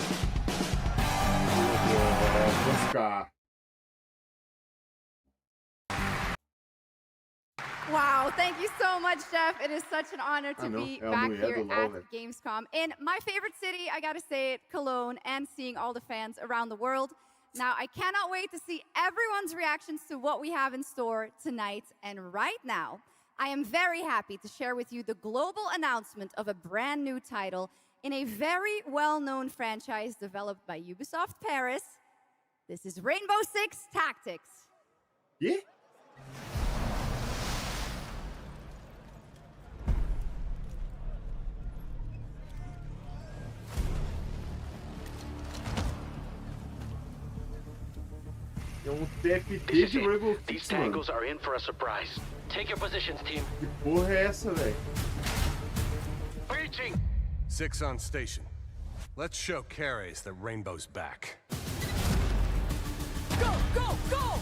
Wow, thank you so much, Jeff. It is such an honor to be back here at Gamescom. In my favorite city, I gotta say it, Cologne, and seeing all the fans around the world. Now, I cannot wait to see everyone's reactions to what we have in store tonight. And right now, I am very happy to share with you the global announcement of a brand new title in a very well-known franchise developed by Ubisoft Paris. This is Rainbow Six Tactics. Yeah? These tangles are in for a surprise. Take your positions, team. Que porra é essa, velho? Breaching! 6 on station. Let's show Cares that Rainbow's back. Go, go, go!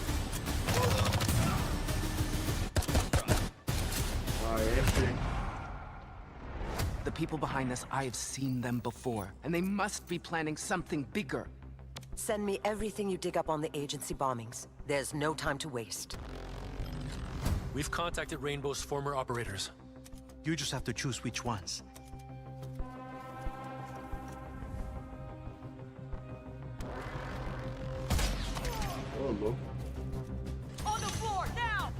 The people behind this, I have seen them before, and they must be planning something bigger. Send me everything you dig up on the agency bombings. There's no time to waste. We've contacted Rainbow's former operators. You just have to choose which ones. Oh, louco. On the floor, now!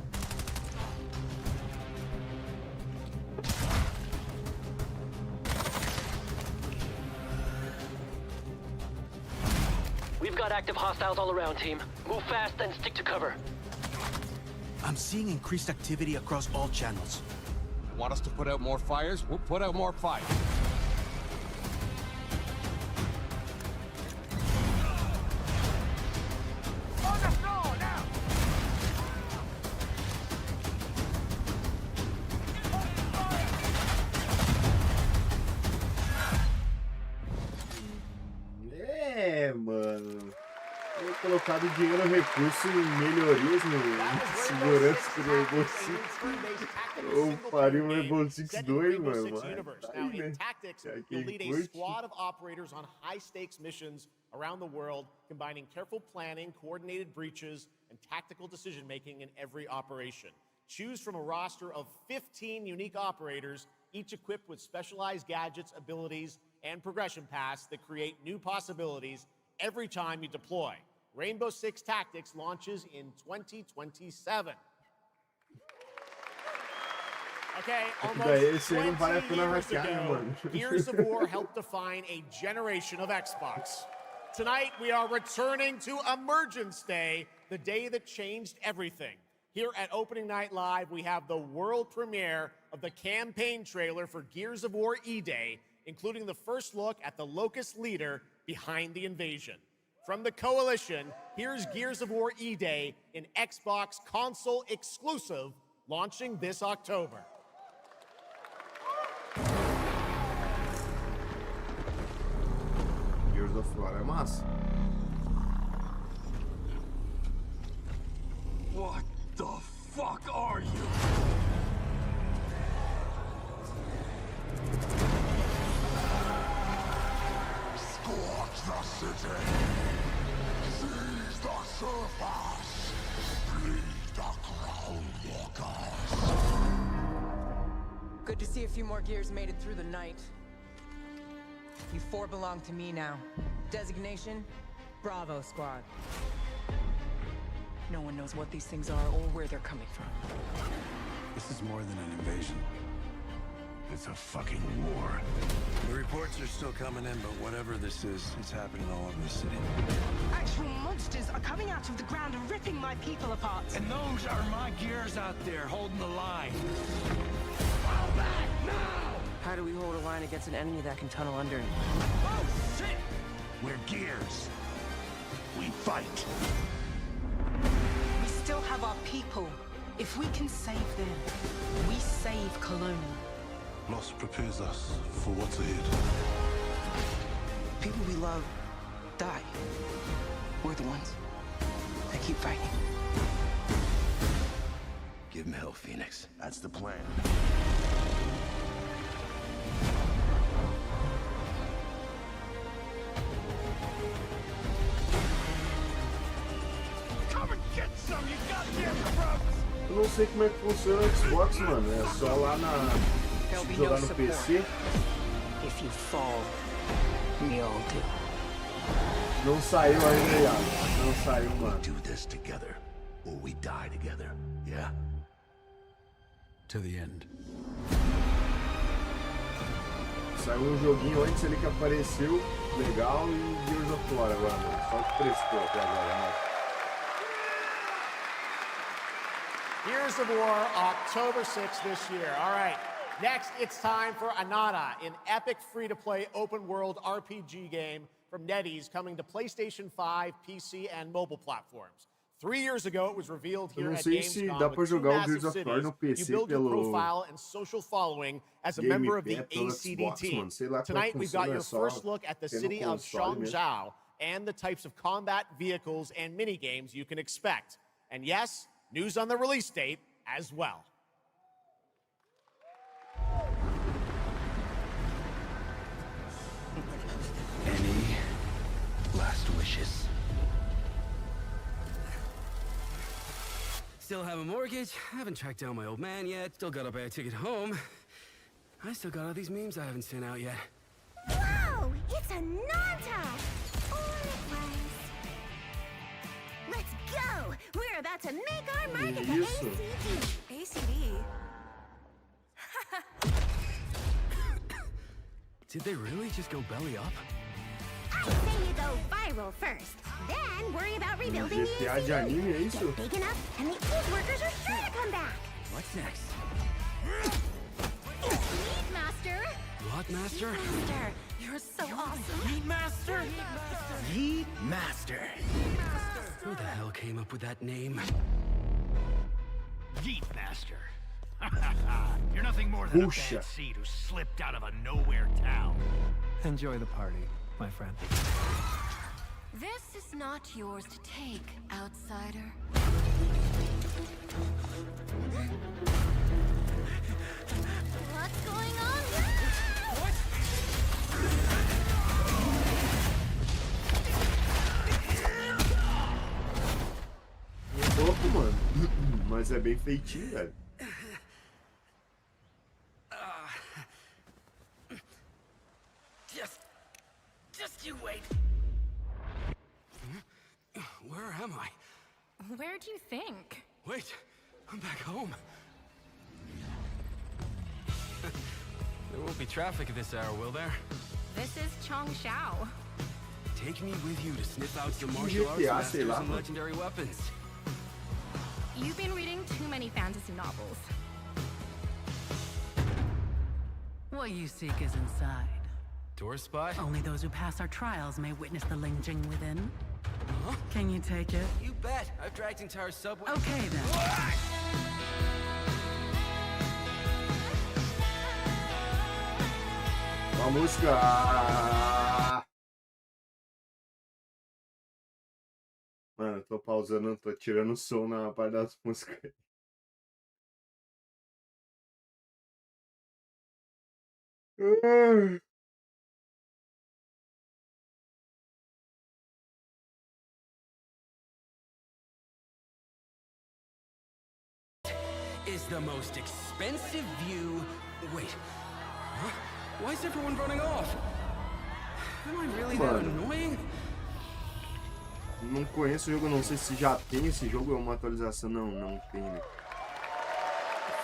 got active hostiles all around, team. Move fast and stick to cover. I'm seeing increased activity across all channels. Want us to put out more fires? We'll put out more fires. On the floor now! Mano. Eu colocado dinheiro, recurso em melhorias no segurança do Rainbow Six. Eu faria um Rainbow Six 2, mano. Now, in tactics, you'll lead a squad of operators on high-stakes missions around the world, combining careful planning, coordinated breaches, and tactical decision-making in every operation. Choose from a roster of 15 unique operators, each equipped with specialized gadgets, abilities, and progression paths that create new possibilities every time you deploy. Rainbow Six Tactics launches in 2027. Okay, almost 20 years ago, Gears of War helped define a generation of Xbox. Tonight, we are returning to Emergence Day, the day that changed everything. Here at Opening Night Live, we have the world premiere of the campaign trailer for Gears of War E-Day, including the first look at the Locust leader behind the invasion. From the Coalition, here's Gears of War E-Day, an Xbox console exclusive, launching this October. Gears of War é massa. What the fuck are you? Scorch the city! Seize the surface! Bleed the ground walkers! Good to see a few more Gears made it through the night. You four belong to me now. Designation, Bravo Squad. No one knows what these things are or where they're coming from. This is more than an invasion. It's a fucking war. The reports are still coming in, but whatever this is, it's happening all over the city. Actual monsters are coming out of the ground and ripping my people apart. And those are my Gears out there holding the line. Fall back now! How do we hold a line against an enemy that can tunnel under it? Oh, shit! We're Gears. We fight. We still have our people. If we can save them, we save Cologne. Loss prepares us for what's ahead. People we love die. We're the ones that keep fighting. Give him hell, Phoenix. That's the plan. Come and get some, you goddamn crooks! Eu não sei como é que funciona o Xbox, mano. É só lá na... jogar no PC. If you fall, we all do. Não saiu ainda, Iago. Não saiu, mano. We do this together, or we die together, yeah? To the end. Saiu um joguinho antes ali que apareceu, legal, e Gears of War agora, mano. Só que prestou até agora, mano. Gears of War, October 6th this year. All right, next it's time for Anata, an epic free-to-play open-world RPG game from NetEase coming to PlayStation 5, PC, and mobile platforms. 3 years ago, it was revealed here at Gamescom with two massive cities. You build your profile and social following as a member of the ACD team. Tonight, we've got your first look at the city of Shangzhou and the types of combat vehicles and mini-games you can expect. And yes, news on the release date as well. Any last wishes? Still have a mortgage, haven't tracked down my old man yet, still gotta buy a ticket home. I still got all these memes I haven't sent out yet. Whoa! It's a Nanta! Or it was. Let's go! We're about to make our mark at the ACD. ACD? Did they really just go belly up? say you go viral first, then worry about rebuilding the GTA de anime, é isso? Get big enough, and the old workers are sure to come back. What's next? Meat Master! What, Master? Master, you're so awesome. Meat Master? Meat Master. Who the hell came up with that name? Yeet Master. You're nothing more than a bad seed who slipped out of a nowhere town. Enjoy the party, my friend. This is not yours to take, outsider. What's going on now? What? É louco, mano. Mas é bem feitinho, velho. Just you wait. Where am I? Where do you think? Wait, I'm back home. There won't be traffic at this hour, will there? This is Chongshao. Take me with you to sniff out some martial arts masters and legendary weapons. You've been reading too many fantasy novels. What you seek is inside. Tourist spot? Only those who pass our trials may witness the Lingjing within. Huh? Can you take it? You bet. I've dragged entire subway. Okay then. A música. Mano, eu tô pausando, tô tirando o som na parte das músicas. Is the most expensive view. Wait. Huh? Why is everyone running off? Am I really that annoying? Não conheço o jogo, não sei se já tem esse jogo ou é uma atualização. Não, não tem, né?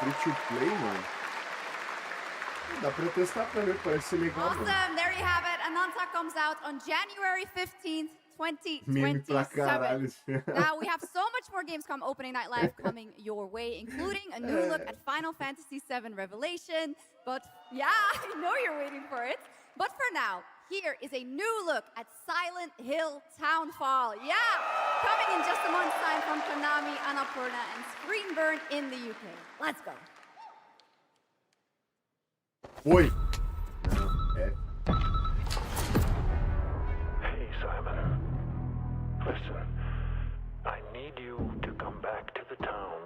Free to play, mano. Dá pra testar pra ver, parece ser legal. Awesome, mano. there you have it. Ananta comes out on January 15th, Meme pra 2027. caralho. Now we have so much more Gamescom opening night live coming your way, including a new look at Final Fantasy VII Revelation. But yeah, I know you're waiting for it. But for now, here is a new look at Silent Hill Townfall. Yeah, coming in just a month's time from Konami, Annapurna, and Screenburn in the UK. Let's go. Oi. Hey, Simon. Listen, I need you to come back to the town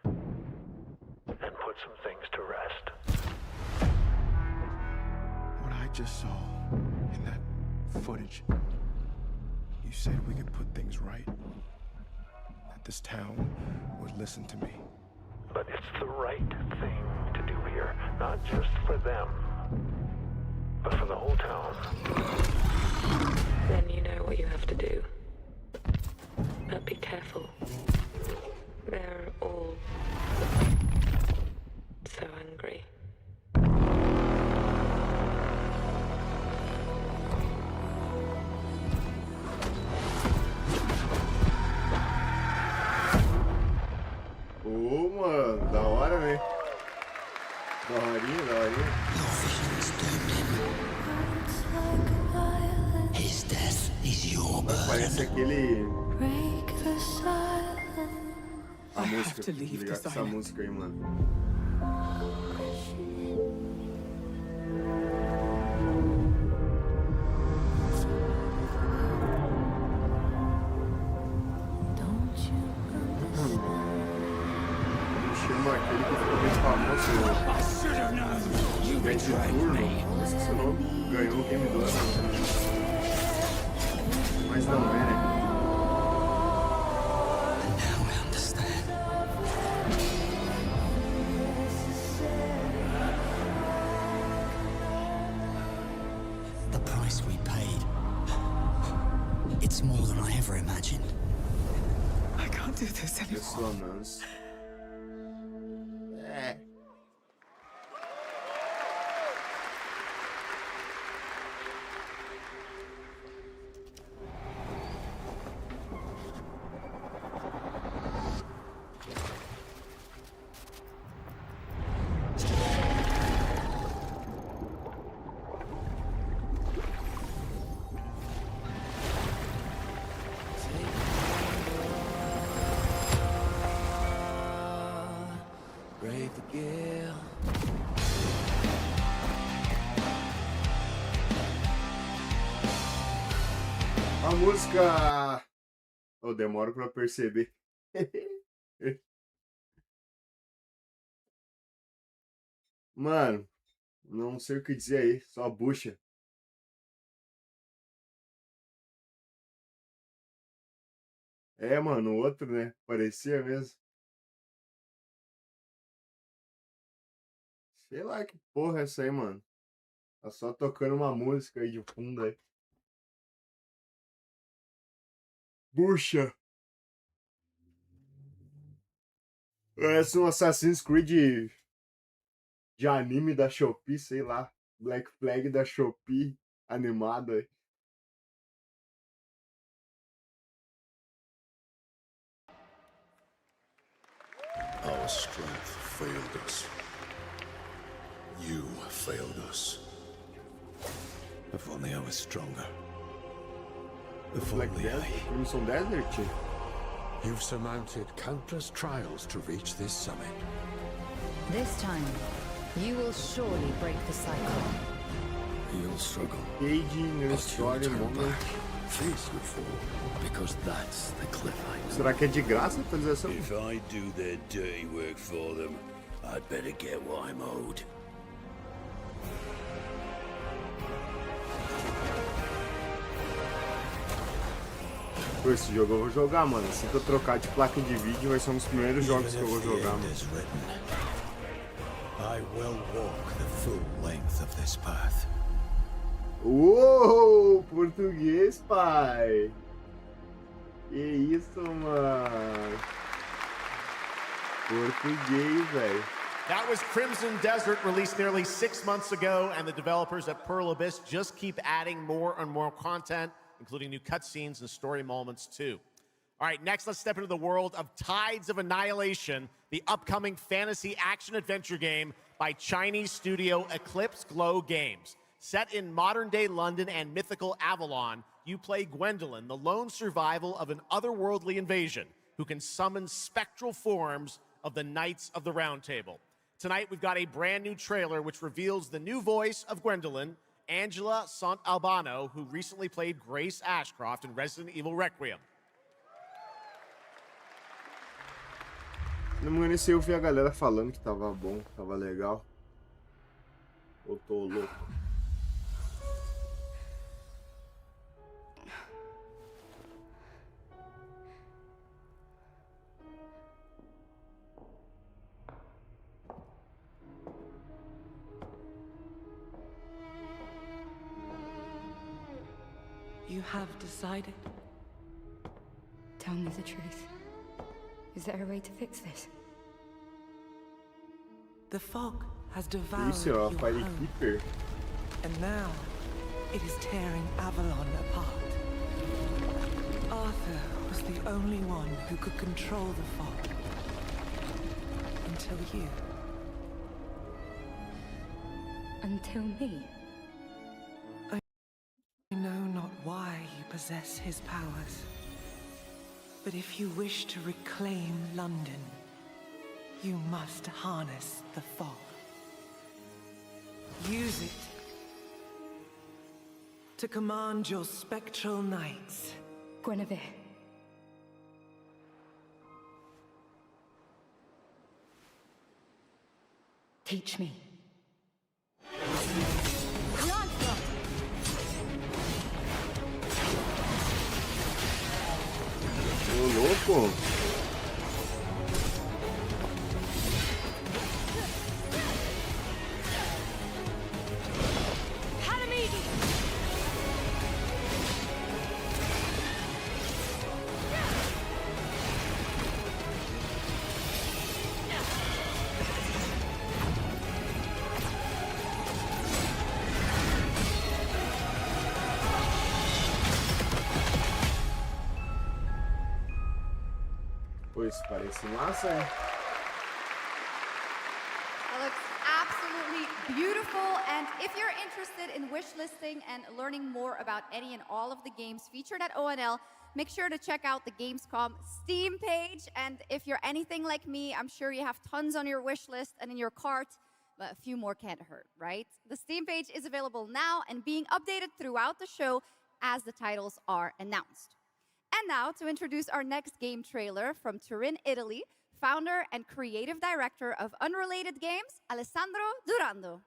and put some things to rest. What I just saw in that footage, you said we could put things right. That this town would listen to me. But it's the right thing to do here, not just for them, but for the whole town. Then you know what you have to do. But be careful. They're all so angry. Ô, mano, da hora, né? Daorinha, daorinha. His death is your burden. Parece aquele... A música, ligar com essa música aí, mano. Chama aquele que ficou bem famoso, Game Turno, não sei se o nome, ganhou o Game do ano, mas não é, né? The price we paid. It's more than I ever imagined. I can't do this anymore. Ressonância. A música... Eu demoro pra perceber. Mano, não sei o que dizer aí, só bucha. É, mano, o outro, né? Parecia mesmo. Sei lá que porra é essa aí, mano. Tá só tocando uma música aí de fundo aí. Bucha. Parece um Assassin's Creed de anime da Shopee, sei lá. Black Flag da Shopee animado aí. Our strength failed us. You failed us. If only I was stronger. If only I... Crimson Desert? You've surmounted countless trials to reach this summit. This time, you will surely break the cycle. You'll struggle. Caging your story moment. Face your fall, because that's the cliffhanger. Será que é de graça a atualização? If I do their dirty work for them, I'd better get what I'm owed. Pô, esse jogo eu vou jogar, mano. Assim que eu trocar de placa de vídeo, vai ser um dos primeiros jogos que eu vou jogar, mano. I will walk the full length of this path. Uou, português, pai. Que isso, mano. Português, velho. That was Crimson Desert, released nearly 6 months ago, and the developers at Pearl Abyss just keep adding more and more content, including new cutscenes and story moments, too. All right, next, let's step into the world of Tides of Annihilation, the upcoming fantasy action-adventure game by Chinese studio Eclipse Glow Games. Set in modern-day London and mythical Avalon, you play Gwendolyn, the lone survival of an otherworldly invasion who can summon spectral forms of the Knights of the Round Table. Tonight, we've got a brand new trailer which reveals the new voice of Gwendolyn, Angela Sant Albano, who recently played Grace Ashcroft in Resident Evil Requiem. Não me engano, esse eu vi a galera falando que tava bom, tava legal. Eu tô louco. You have decided? Tell me the truth. Is there a way to fix this? The fog has devoured Isso, your ó, Fire home, Keeper. and now it is tearing Avalon apart. Arthur was the only one who could control the fog. Until you. Until me? I know not why you possess his powers. But if you wish to reclaim London, you must harness the fog. Use it to command your spectral knights. Guinevere. Teach me. Ô, louco. Pois parece massa, hein? That looks absolutely beautiful. And if you're interested in wishlisting and learning more about any and all of the games featured at ONL, make sure to check out the Gamescom Steam page. And if you're anything like me, I'm sure you have tons on your wish list and in your cart, but a few more can't hurt, right? The Steam page is available now and being updated throughout the show as the titles are announced. And now, to introduce our next game trailer from Turin, Italy, founder and creative director of Unrelated Games, Alessandro Durando.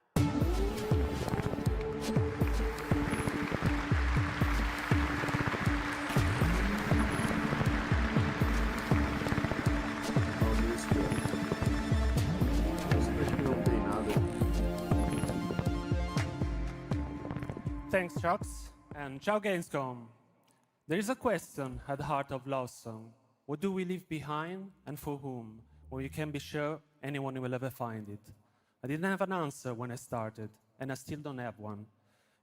Thanks, Chucks, and ciao Gamescom. There is a question at the heart of Love Song. What do we leave behind and for whom? When we can be sure anyone will ever find it. I didn't have an answer when I started, and I still don't have one.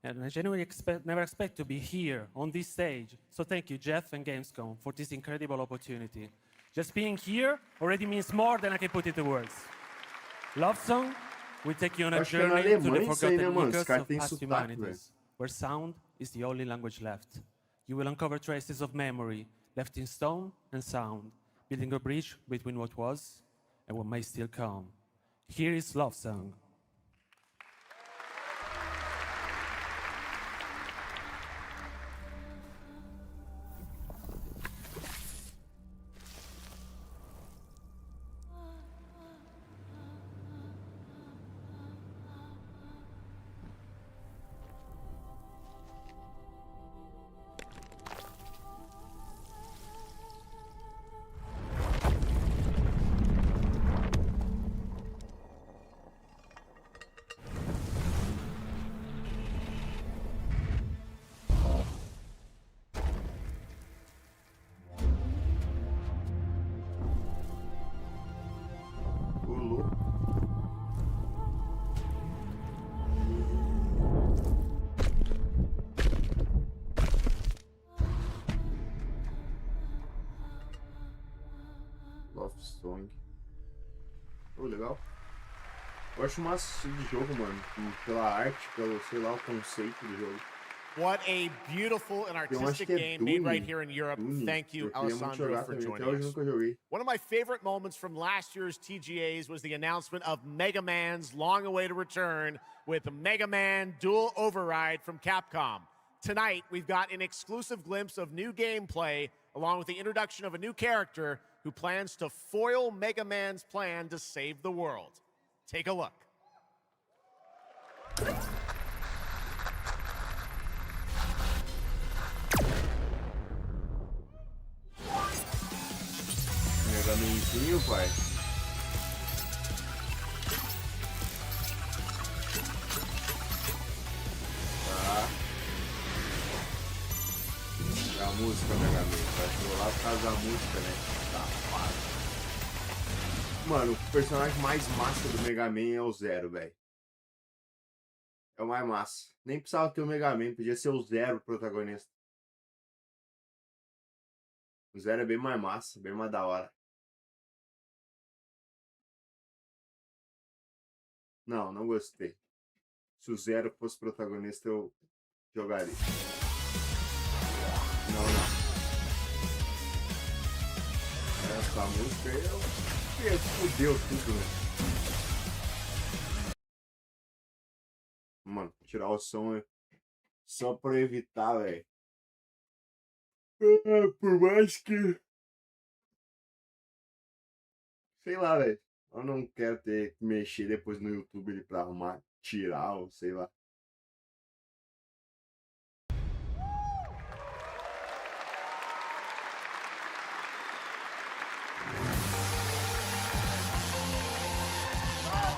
And I genuinely never expect to be here on this stage. So thank you, Jeff and Gamescom, for this incredible opportunity. Just being here already means more than I can put into words. Love Song will take you on a journey to the forgotten echoes of past humanities, where sound is the only language left. You will uncover traces of memory left in stone and sound, building a bridge between what was and what may still come. Here is Love Song. Song. Oh, legal. Eu acho massa de jogo, mano. Pela arte, pelo, sei lá, o conceito do jogo. What a beautiful and artistic game made right here in Europe. Thank you, Alessandro, for joining us. One of my favorite moments from last year's TGAs was the announcement of Mega Man's long-awaited return with Mega Man Dual Override from Capcom. Tonight, we've got an exclusive glimpse of new gameplay, along with the introduction of a new character who plans to foil Mega Man's plan to save the world. Take a look. Mega Manzinho, pai. Tá. É a música Mega Man. Vai trollar por causa da música, né? Safado. Mano, o personagem mais massa do Mega Man é o Zero, velho. É o mais massa. Nem precisava ter o Mega Man, podia ser o Zero o protagonista. O Zero é bem mais massa, bem mais da hora. Não, não gostei. Se o Zero fosse protagonista, eu jogaria. Não. Essa música aí fudeu tudo, né? Mano, tirar o som só pra evitar, velho. Por mais que... Sei lá, velho. Eu não quero ter que mexer depois no YouTube ali pra arrumar, tirar ou sei lá.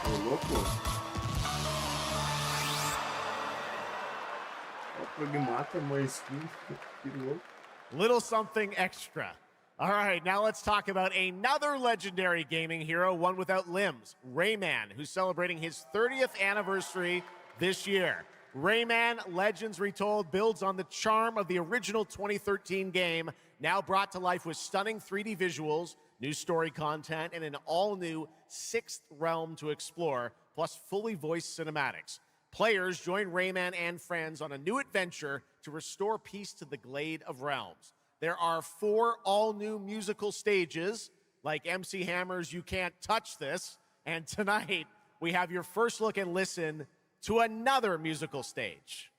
Ô, louco. O Pragmata, mas que louco. Little something extra. All right, now let's talk about another legendary gaming hero, one without limbs, Rayman, who's celebrating his 30th anniversary this year. Rayman Legends Retold builds on the charm of the original 2013 game, now brought to life with stunning 3D visuals, new story content, and an all-new 6th realm to explore, plus fully voiced cinematics. Players join Rayman and friends on a new adventure to restore peace to the Glade of Realms. There are 4 all-new musical stages, like MC Hammer's You Can't Touch This, and tonight we have your first look and listen to another musical stage.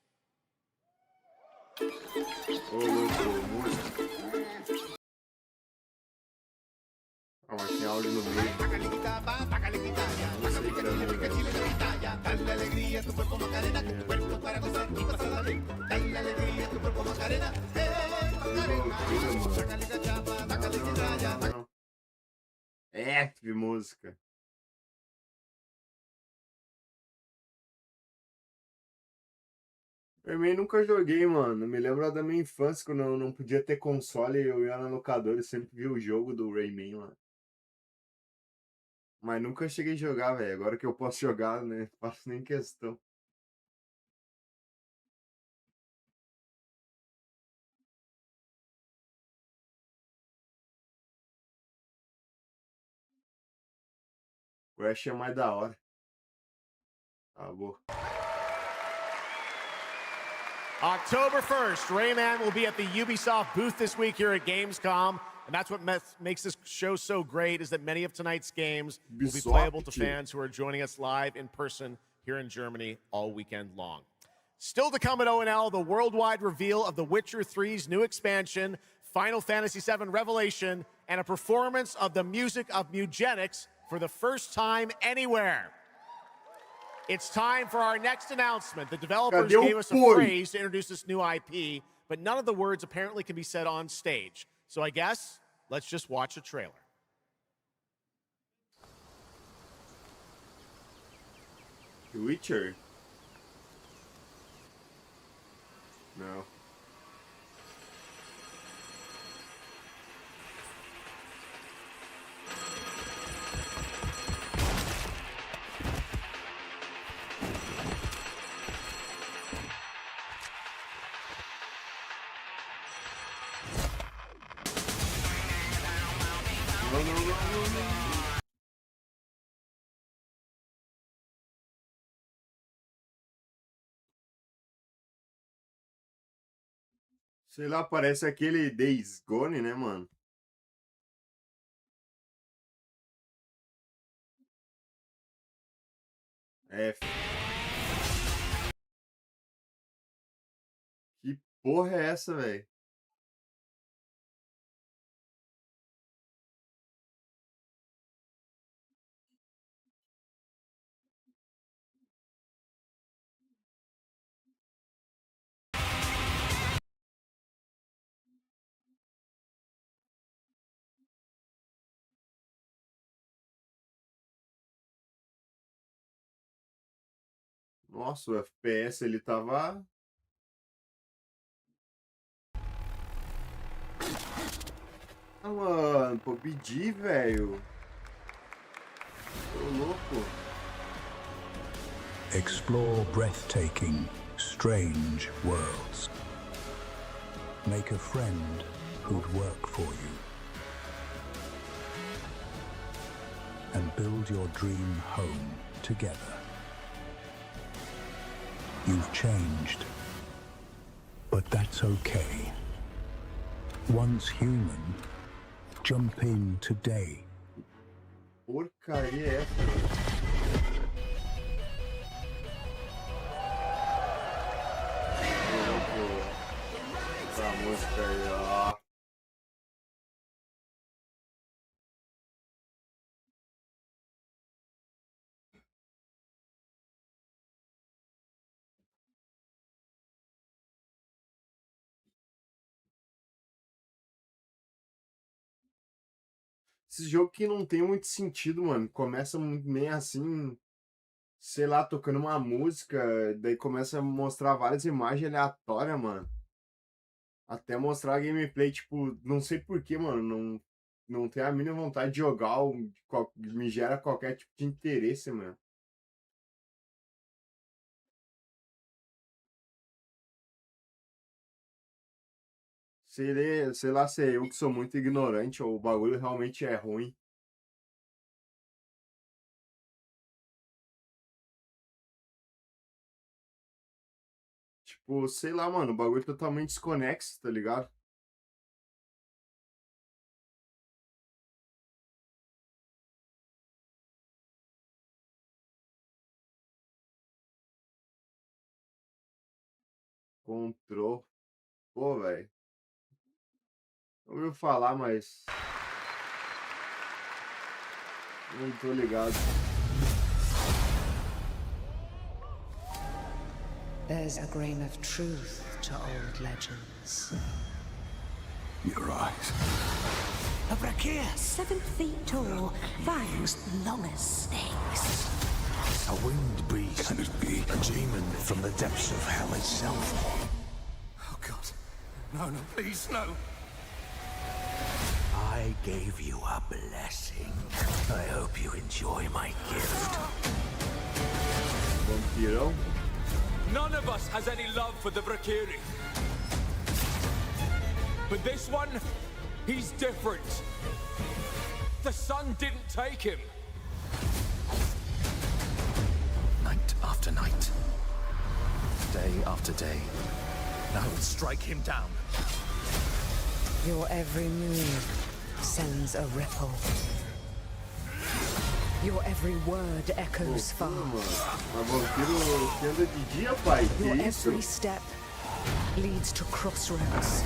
Ô, louco, música. Ah, mas tem áudio no meio. É, que música. Eu também nunca joguei, mano. Me lembro da minha infância, quando eu não podia ter console, eu ia na locadora e sempre vi o jogo do Rayman lá. Mas nunca cheguei a jogar, velho. Agora que eu posso jogar, né? Faço nem questão. Crash é mais da hora. Tá bom. October 1st, Rayman will be at the Ubisoft booth this week here at Gamescom. And that's what makes this show so great, is that many of tonight's games will be playable to fans who are joining us live in person here in Germany all weekend long. Still to come at ONL, the worldwide reveal of The Witcher 3's new expansion, Final Fantasy VII Revelation, and a performance of the music of Mugenics for the first time anywhere. It's time for our next announcement. The developers gave us a phrase to introduce this new IP, but none of the words apparently can be said on stage. So I guess let's just watch a trailer. The Witcher? No. Sei lá, parece aquele Days Gone, né, mano? É. Que porra é essa, velho? Nossa, o FPS ele tava. Ah, mano, PUBG, velho. Tô louco. Explore breathtaking, strange worlds. Make a friend who'd work for you. And build your dream home together. You've changed, but that's okay. Once human, jump in today. Porcaria é essa, velho? Essa música aí, ó. Esse jogo que não tem muito sentido, mano. Começa meio assim, sei lá, tocando uma música, daí começa a mostrar várias imagens aleatórias, mano. Até mostrar a gameplay, tipo, não sei porquê, mano. Não tenho a mínima vontade de jogar, ou me gera qualquer tipo de interesse, mano. Sei lá se é eu que sou muito ignorante ou o bagulho realmente é ruim. Tipo, sei lá, mano, o bagulho é totalmente desconexo, tá ligado? Control. Pô, velho. Ouviu falar, mas... não tô ligado. There's a grain of truth to old legends. Your eyes. A brachia, 7 feet tall, fangs long as snakes. A winged beast. Can it be? A demon from the depths of hell itself. Oh, God. No, please, no. I gave you a blessing. I hope you enjoy my gift. Vampirão? None of us has any love for the Valkyrie. But this one, he's different. The sun didn't take him. Night after night. Day after day. Now strike him down. Your every move sends a ripple. Your every word echoes far. Mas vampiro que anda de dia, pai. Your Que isso? every step leads to crossroads.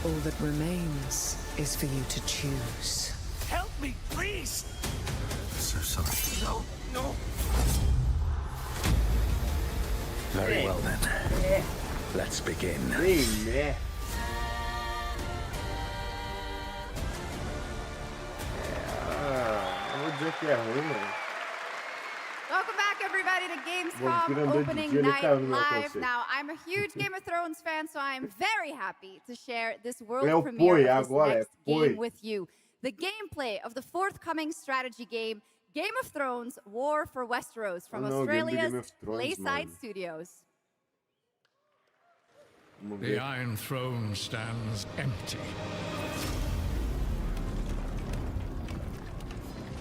All that remains is for you to choose. Help me, please! So sorry. No, no. Very well then. Let's begin. Né? Vou dizer que é ruim, mano. Welcome back, everybody, to Gamescom opening night live. Now, I'm a huge Game of Thrones fan, so I am very happy to share this world premiere of this next game with you. The gameplay of the forthcoming strategy game, Game of Thrones: War for Westeros, from Australia's Layside Studios. The Iron Throne stands empty.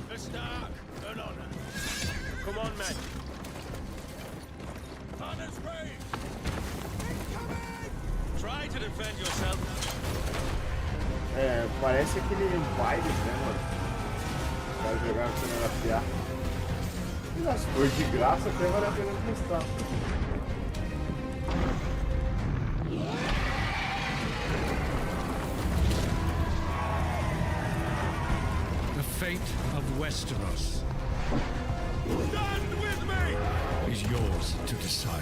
The Stark, an honor. Come on, men. On his way. Try to defend yourself. É, parece aquele Empires, né, mano? Vai jogar no primeiro FA. Mas se for de graça, até vale a pena testar. The fate of Westeros. Stand with me! Is yours to decide.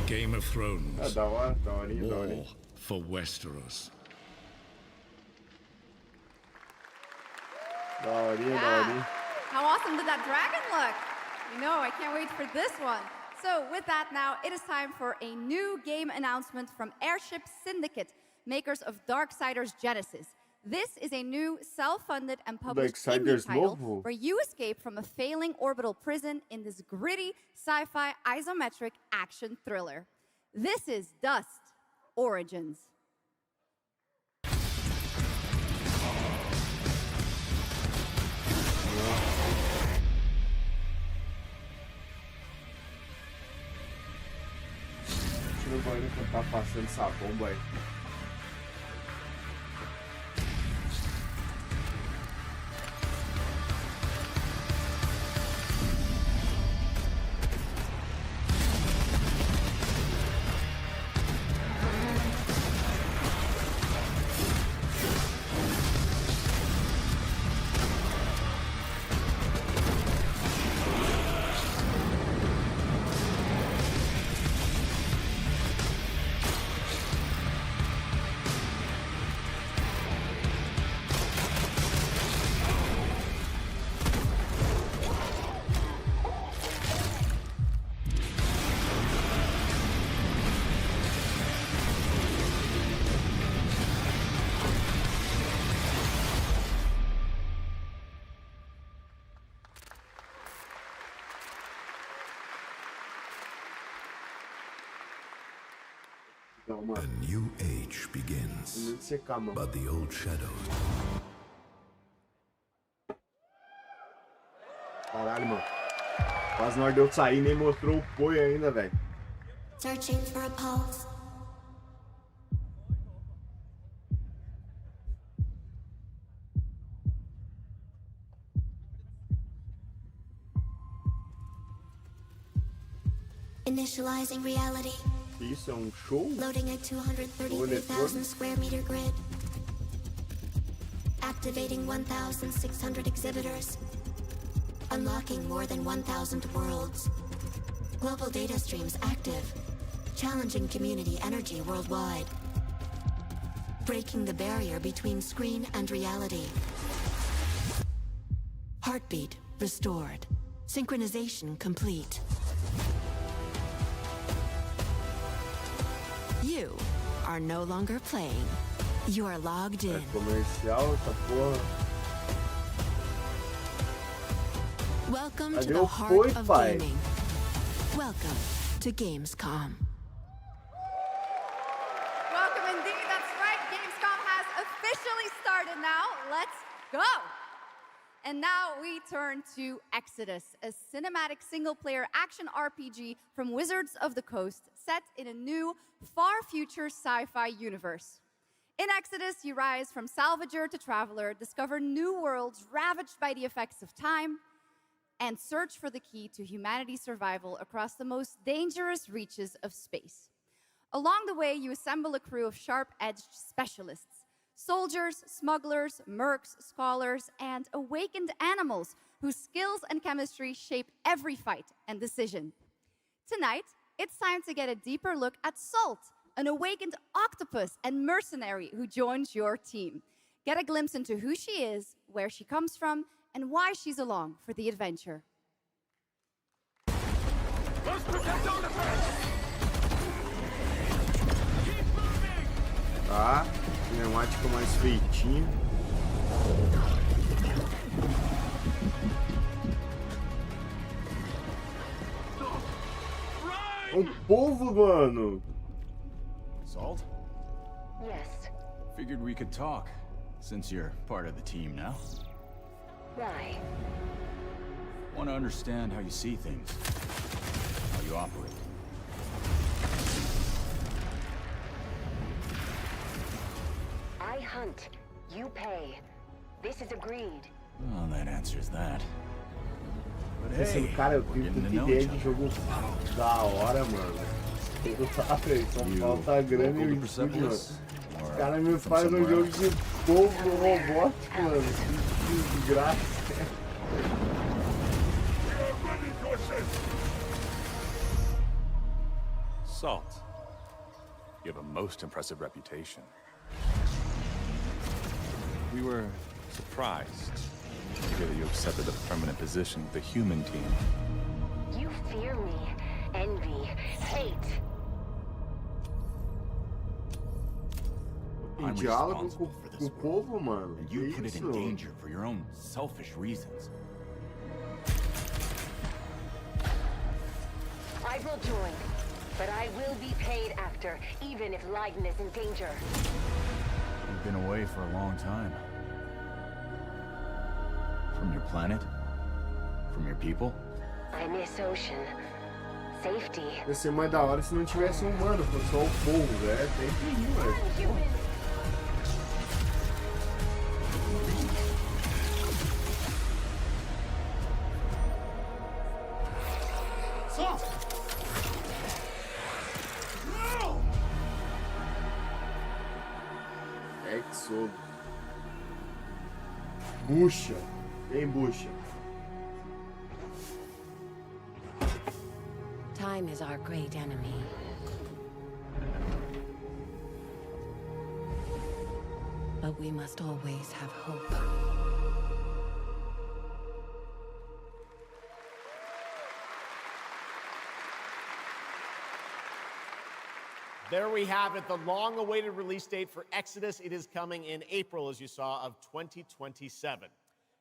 Game of Thrones. War for Westeros. How awesome did that dragon look? You know, I can't wait for this one. So with that now, it is time for a new game announcement from Airship Syndicate, makers of Darksiders Genesis. This is a new self-funded and published indie title where you escape from a failing orbital prison in this gritty sci-fi isometric action thriller. This is Dust Origins. Deixa eu ver que tá passando essa bomba aí. A new age begins, but the old shadows. Caralho, mano. Quase na hora de eu sair, nem mostrou o apoio ainda, velho. Searching for a pulse. Initializing reality. Isso é show? Loading a 233,000 square meter grid. Activating 1,600 exhibitors. Unlocking more than 1,000 worlds. Global data streams active. Challenging community energy worldwide. Breaking the barrier between screen and reality. Heartbeat restored. Synchronization complete. You are no longer playing. You are logged in. Comercial, essa porra. Welcome to the heart of gaming. Welcome to Gamescom. Welcome indeed. That's right. Gamescom has officially started now. Let's go. And now we turn to Exodus, a cinematic single-player action RPG from Wizards of the Coast, set in a new, far-future sci-fi universe. In Exodus, you rise from salvager to traveler, discover new worlds ravaged by the effects of time, and search for the key to humanity's survival across the most dangerous reaches of space. Along the way, you assemble a crew of sharp-edged specialists, soldiers, smugglers, mercs, scholars, and awakened animals whose skills and chemistry shape every fight and decision. Tonight, it's time to get a deeper look at Salt, an awakened octopus and mercenary who joins your team. Get a glimpse into who she is, where she comes from, and why she's along for the adventure. Let's protect our defense! Tá, cinemática mais feitinha. O povo, mano. Salt? Yes. Figured we could talk, since you're part of the team now. Why? Want to understand how you see things, how you operate. I hunt, you pay. This is agreed. Well, that answers that. But Esse cara, eu tenho tanta ideia de jogo da hora, mano. Eu tava só falta grana e o estúdio, mano. Os caras me fazem um jogo de povo robótico, mano. Que desgraça. Salt, you have a most impressive reputation. We were surprised to hear that you accepted a permanent position with the human team. You fear me, envy, hate. I'm responsible for this world, and you put it in danger for your own selfish reasons. I will join, but I will be paid after, even if Leiden is in danger. You've been away for a long time. From your planet? From your people? I miss ocean. Safety. Ia ser mais da hora se não tivesse humano, fosse só o povo, velho. Tem que ir, velho. Exo. Bucha. Tem bucha. Time is our great enemy. But we must always have hope. There we have it, the long-awaited release date for Exodus. It is coming in April, as you saw, of 2027.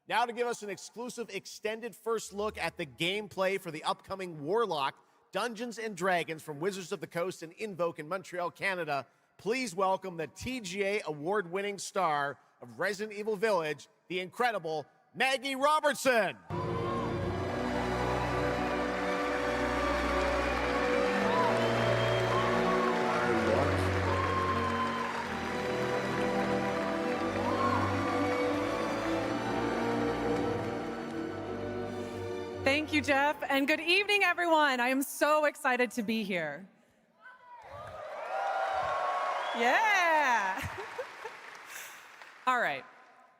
Now to give us an exclusive extended first look at the gameplay for the upcoming Warlock Dungeons & Dragons from Wizards of the Coast and Invoke in Montreal, Canada, please welcome the TGA award-winning star of Resident Evil Village, the incredible Maggie Robertson. Thank you, Jeff, and good evening, everyone. I am so excited to be here. Yeah! All right.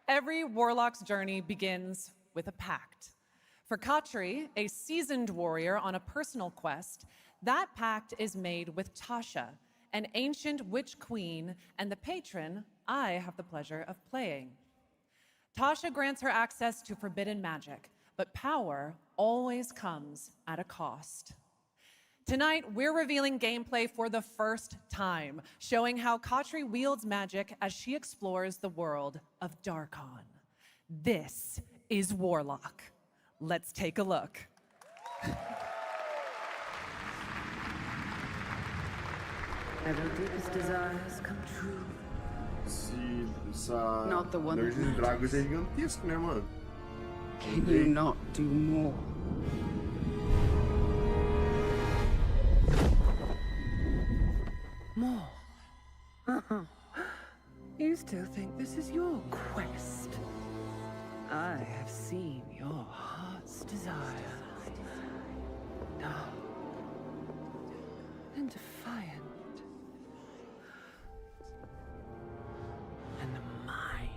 Every warlock's journey begins with a pact. For Katri, a seasoned warrior on a personal quest, that pact is made with Tasha, an ancient witch queen and the patron I have the pleasure of playing. Tasha grants her access to forbidden magic, but power always comes at a cost. Tonight, we're revealing gameplay for the first time, showing how Katri wields magic as she explores the world of Darkon. This is Warlock. Let's take a look. Ever deepest desires come true. Essa Not the one that Dungeons and Dragons é gigantesco, né, mano? Can you not do more? More? You still think this is your quest? I have seen your heart's desire. Dark and defiant. And mine.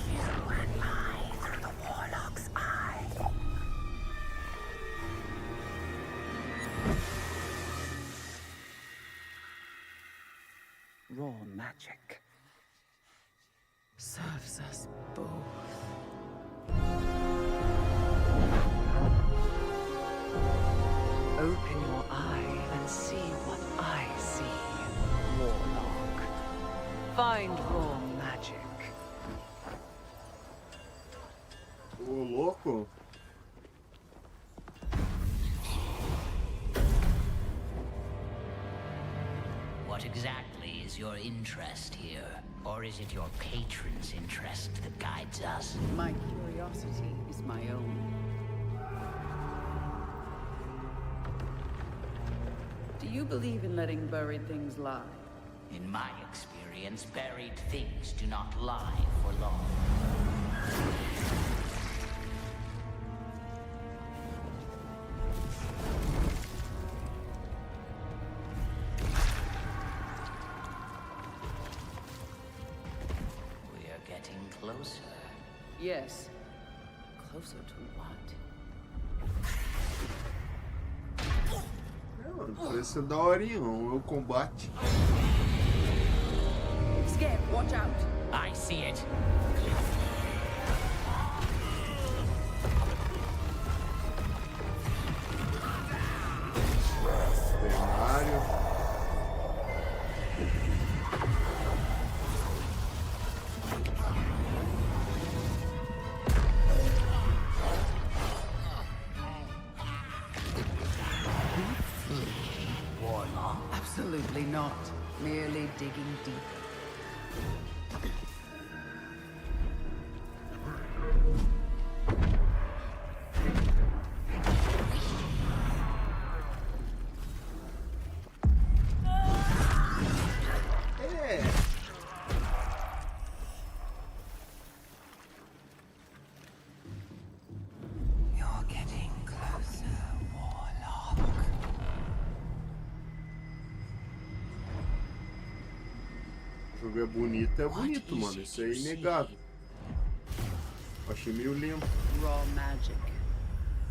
You and I through the warlock's eye. Raw magic serves us both. Open your eye and see what I see, Warlock. Find raw magic. Ô, louco. What exactly is your interest here? Or is it your patron's interest that guides us? My curiosity is my own. Do you believe in letting buried things lie? In my experience, buried things do not lie for long. We are getting closer. Yes. Closer to what? Mano, parece ser daorinha, o combate. Scared, watch out. I see it. Cenário. Absolutely not. Merely digging deeper. You're getting closer, Warlock. O jogo é bonito, mano. Isso é inegável. Achei meio lento. Raw magic.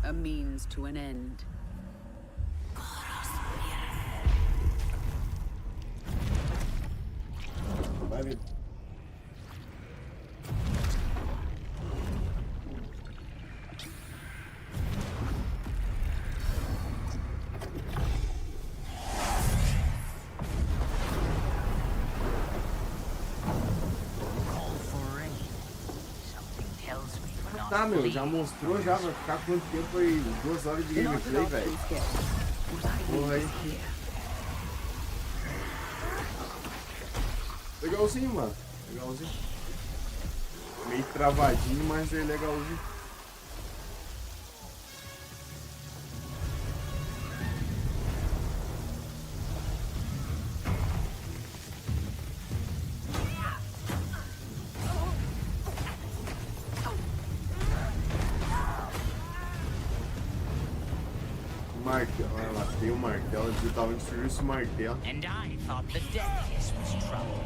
A means to an end. Vai ver. Tá, meu, já mostrou, já vai ficar quanto tempo aí? 2 horas de gameplay, velho. Porra aí. Legalzinho, mano. Legalzinho. Meio travadinho, mas é legalzinho. Martelo, ela tem um martelo, de onde surgiu esse martelo. And I thought the dead kiss was trouble.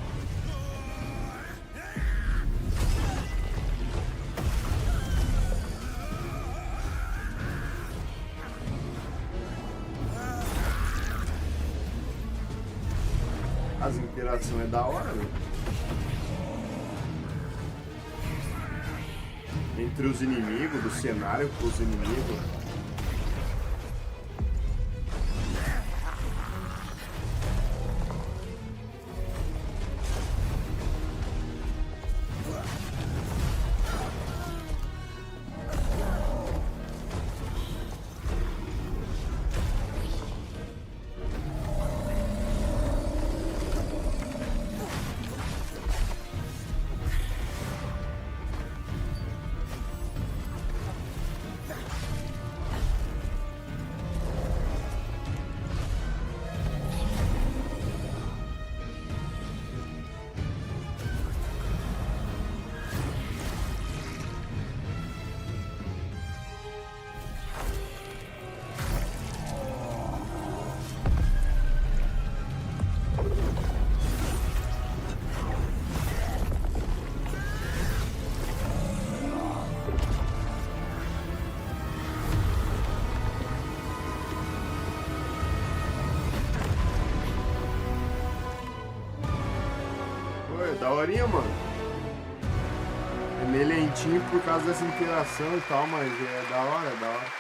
As interações é da hora, né? Entre os inimigos, do cenário com os inimigos. Daorinha, mano. É meio lentinho por causa dessa interação e tal, mas é da hora, é da hora.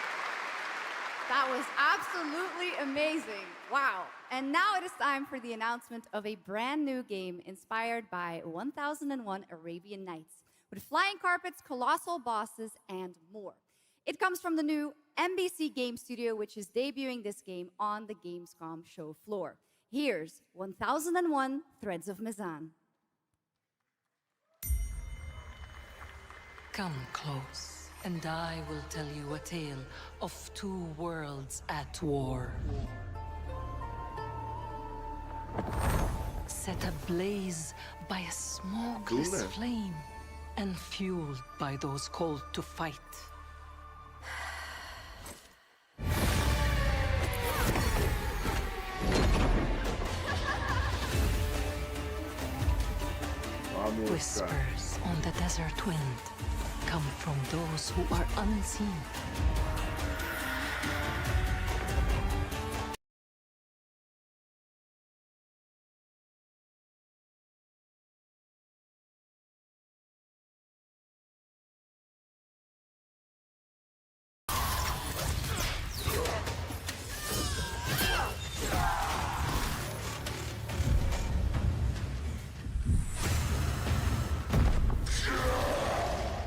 That was absolutely amazing. Wow. And now it is time for the announcement of a brand new game inspired by 1001 Arabian Nights, with flying carpets, colossal bosses, and more. It comes from the new NBC Game Studio, which is debuting this game on the Gamescom show floor. Here's 1001 Threads of Mizan. Come close, and I will tell you a tale of two worlds at war. Set ablaze by a smokeless flame, and fueled by those called to fight. Whispers on the desert wind come from those who are unseen.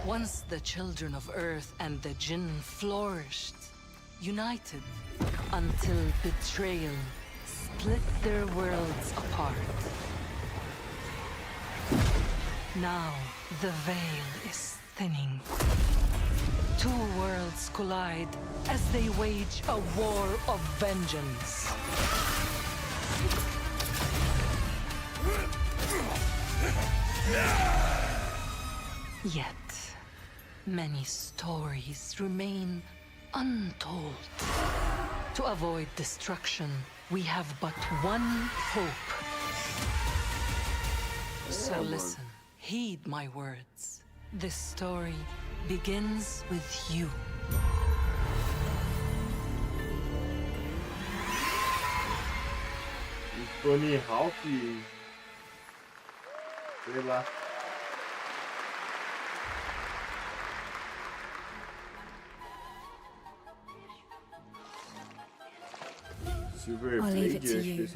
Once the children of Earth and the Jinn flourished, united, until betrayal split their worlds apart. Now the veil is thinning. Two worlds collide as they wage a war of vengeance. Yet, many stories remain untold. To avoid destruction, we have but one hope. So listen, heed my words. This story begins with you. Tony Hawk, sei lá. I'll leave it to you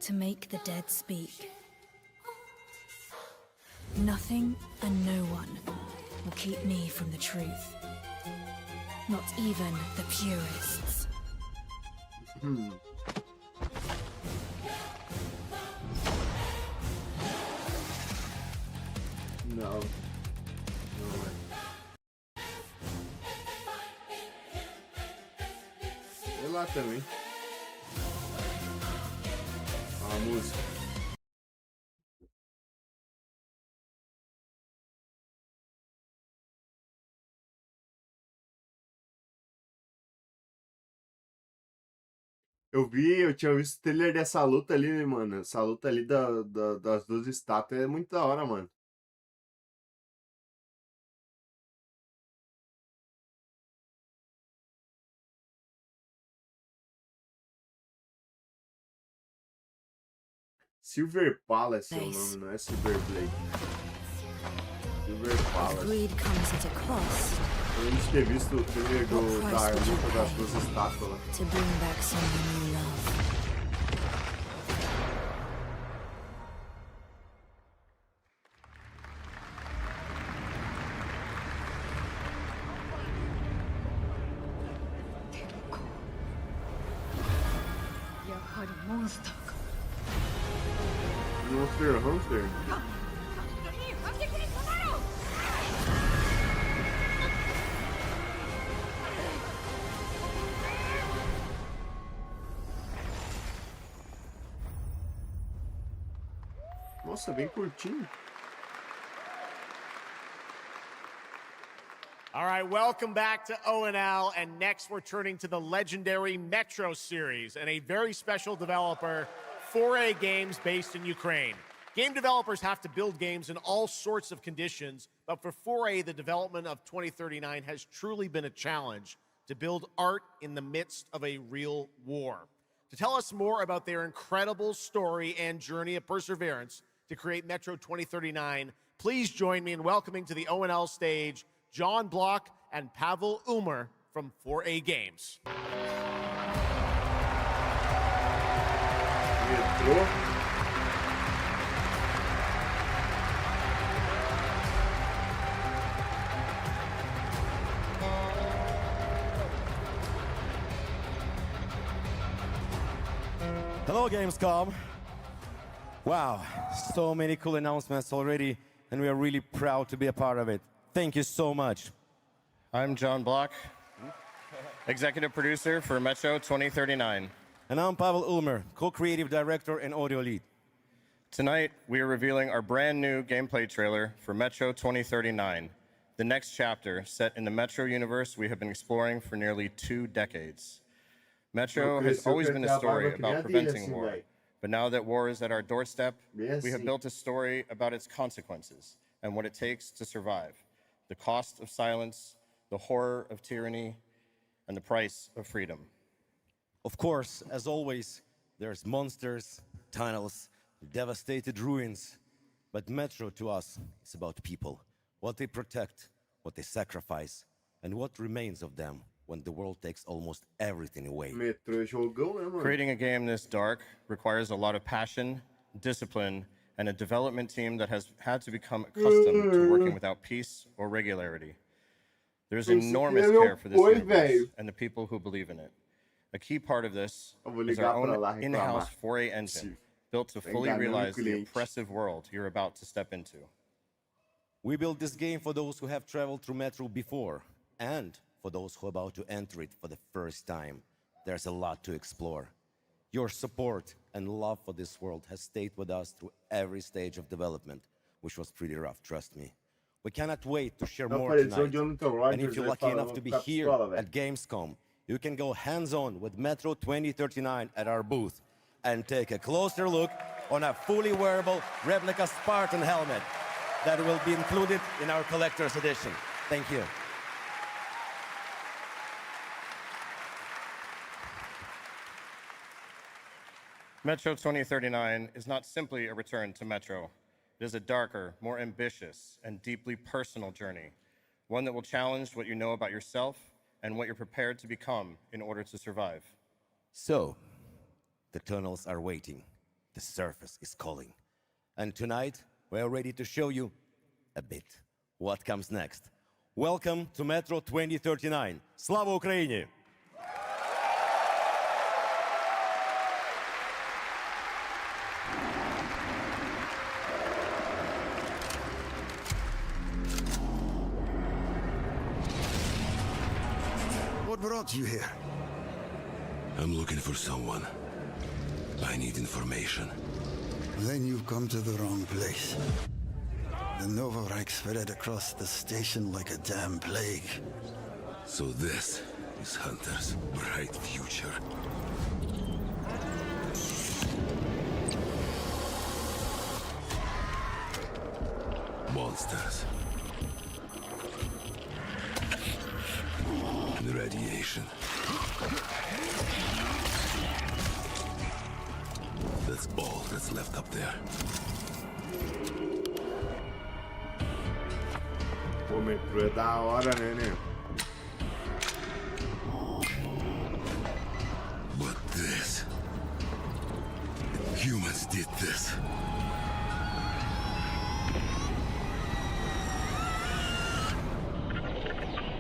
to make the dead speak. Nothing and no one will keep me from the truth. Not even the purists. No. Sei lá também. A música. Eu tinha visto o trailer dessa luta ali, mano. Essa luta ali das duas estátuas é muito da hora, mano. Silver Palace é o nome, não é Silver Blade. Silver Palace. Greed comes at a cost. Eu lembro de ter visto o trailer da luta das duas estátuas lá. To bring back someone you love. Monster Hunter. Nossa, bem curtinho. All right, welcome back to ONL, and next we're turning to the legendary Metro series and a very special developer, 4A Games, based in Ukraine. Game developers have to build games in all sorts of conditions, but for 4A, the development of 2039 has truly been a challenge to build art in the midst of a real war. To tell us more about their incredible story and journey of perseverance to create Metro 2039, please join me in welcoming to the ONL stage John Block and Pavel Umer from 4A Games. Hello, Gamescom. Wow, so many cool announcements already, and we are really proud to be a part of it. Thank you so much. I'm John Block, executive producer for Metro 2039. And I'm Pavel Ulmer, co-creative director and audio lead. Tonight, we are revealing our brand new gameplay trailer for Metro 2039, the next chapter set in the Metro universe we have been exploring for nearly 2 decades. Metro has always been a story about preventing war, but now that war is at our doorstep, we have built a story about its consequences and what it takes to survive. The cost of silence, the horror of tyranny, and the price of freedom. Of course, as always, there's monsters, tunnels, devastated ruins. But Metro to us is about people, what they protect, what they sacrifice, and what remains of them when the world takes almost everything away. Creating a game this dark requires a lot of passion, discipline, and a development team that has had to become accustomed to working without peace or regularity. There's enormous care for this universe and the people who believe in it. A key part of this is our own in-house 4A engine, built to fully realize the oppressive world you're about to step into. We built this game for those who have traveled through Metro before, and for those who are about to enter it for the first time. There's a lot to explore. Your support and love for this world has stayed with us through every stage of development, which was pretty rough, trust me. We cannot wait to share more tonight. And if you're lucky enough to be here at Gamescom, you can go hands-on with Metro 2039 at our booth and take a closer look on a fully wearable replica Spartan helmet that will be included in our collector's edition. Thank you. Metro 2039 is not simply a return to Metro. It is a darker, more ambitious, and deeply personal journey, one that will challenge what you know about yourself and what you're prepared to become in order to survive. So, the tunnels are waiting. The surface is calling. And tonight, we are ready to show you a bit what comes next. Welcome to Metro 2039. Slava Ukraini! What brought you here? I'm looking for someone. I need information. Then you've come to the wrong place. The Nova Reich spread across the station like a damn plague. So this is Hunter's bright future. Monsters. And radiation. That's all that's left up there. Pô, metrô é da hora, né, né? But this... Humans did this.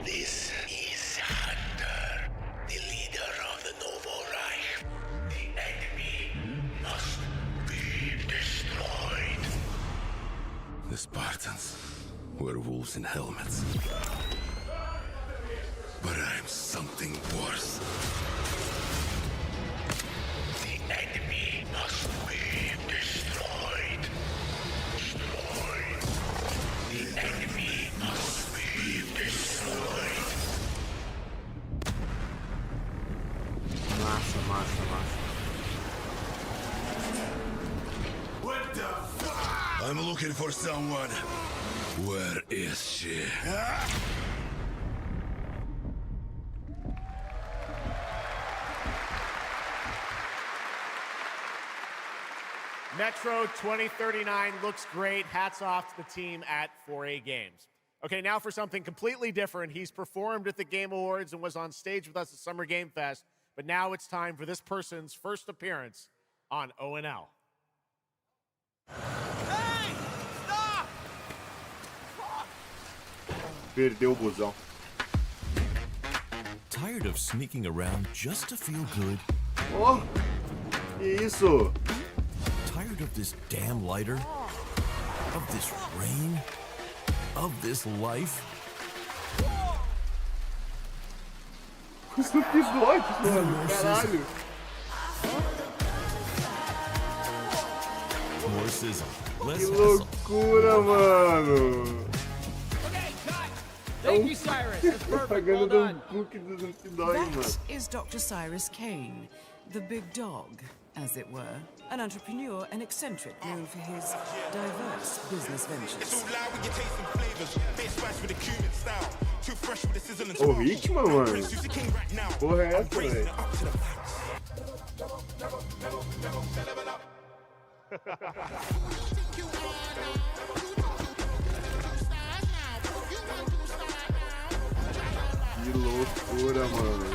This is Hunter, the leader of the Novo Reich. The enemy must be destroyed. The Spartans were wolves in helmets. But I'm something worse. The enemy must be destroyed. Destroyed. The enemy must be destroyed. Massa, massa, massa. What the fuck? I'm looking for someone. Where is she? Metro 2039 looks great. Hats off to the team at 4A Games. Okay, now for something completely different. He's performed at the Game Awards and was on stage with us at Summer Game Fest, but now it's time for this person's first appearance on ONL. Hey! Stop! Perdeu o busão. Tired of sneaking around just to feel good? Oh, que isso? Tired of this damn lighter? Of this rain? Of this life? Os episódios, mano, caralho. More sizzle. Que loucura, mano. Thank you, Cyrus. That's perfect. Well done. That is Dr. Cyrus Kane, the big dog, as it were. An entrepreneur and eccentric known for his diverse business ventures. O ritmo, mano. Porra é essa, velho? Que loucura, mano.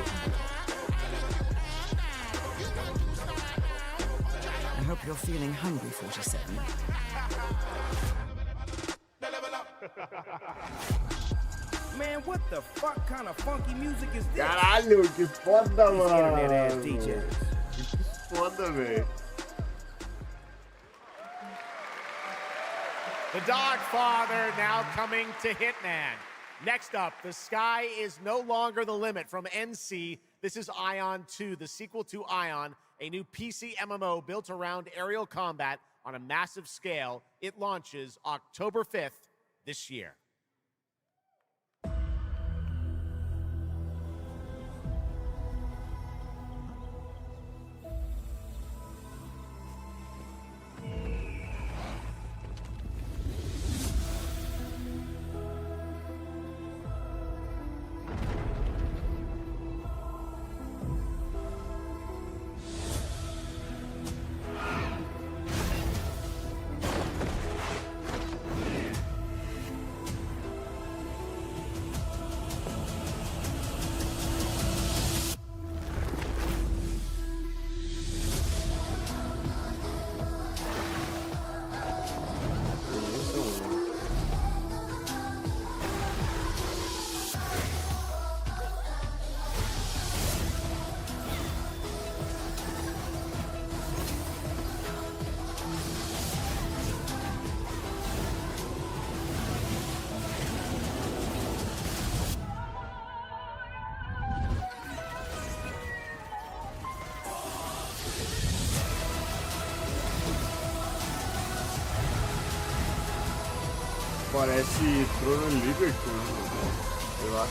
I hope you're feeling hungry, 47. Man, what the fuck kind of funky music is this? Caralho, que foda, mano. Internet-ass DJs. Que foda, velho. The Dog Father now coming to Hitman. Next up, the sky is no longer the limit from NC. This is Ion 2, the sequel to Ion, a new PC MMO built around aerial combat on a massive scale. It launches October 5th this year. Parece Throne Liberty, né? Sei lá.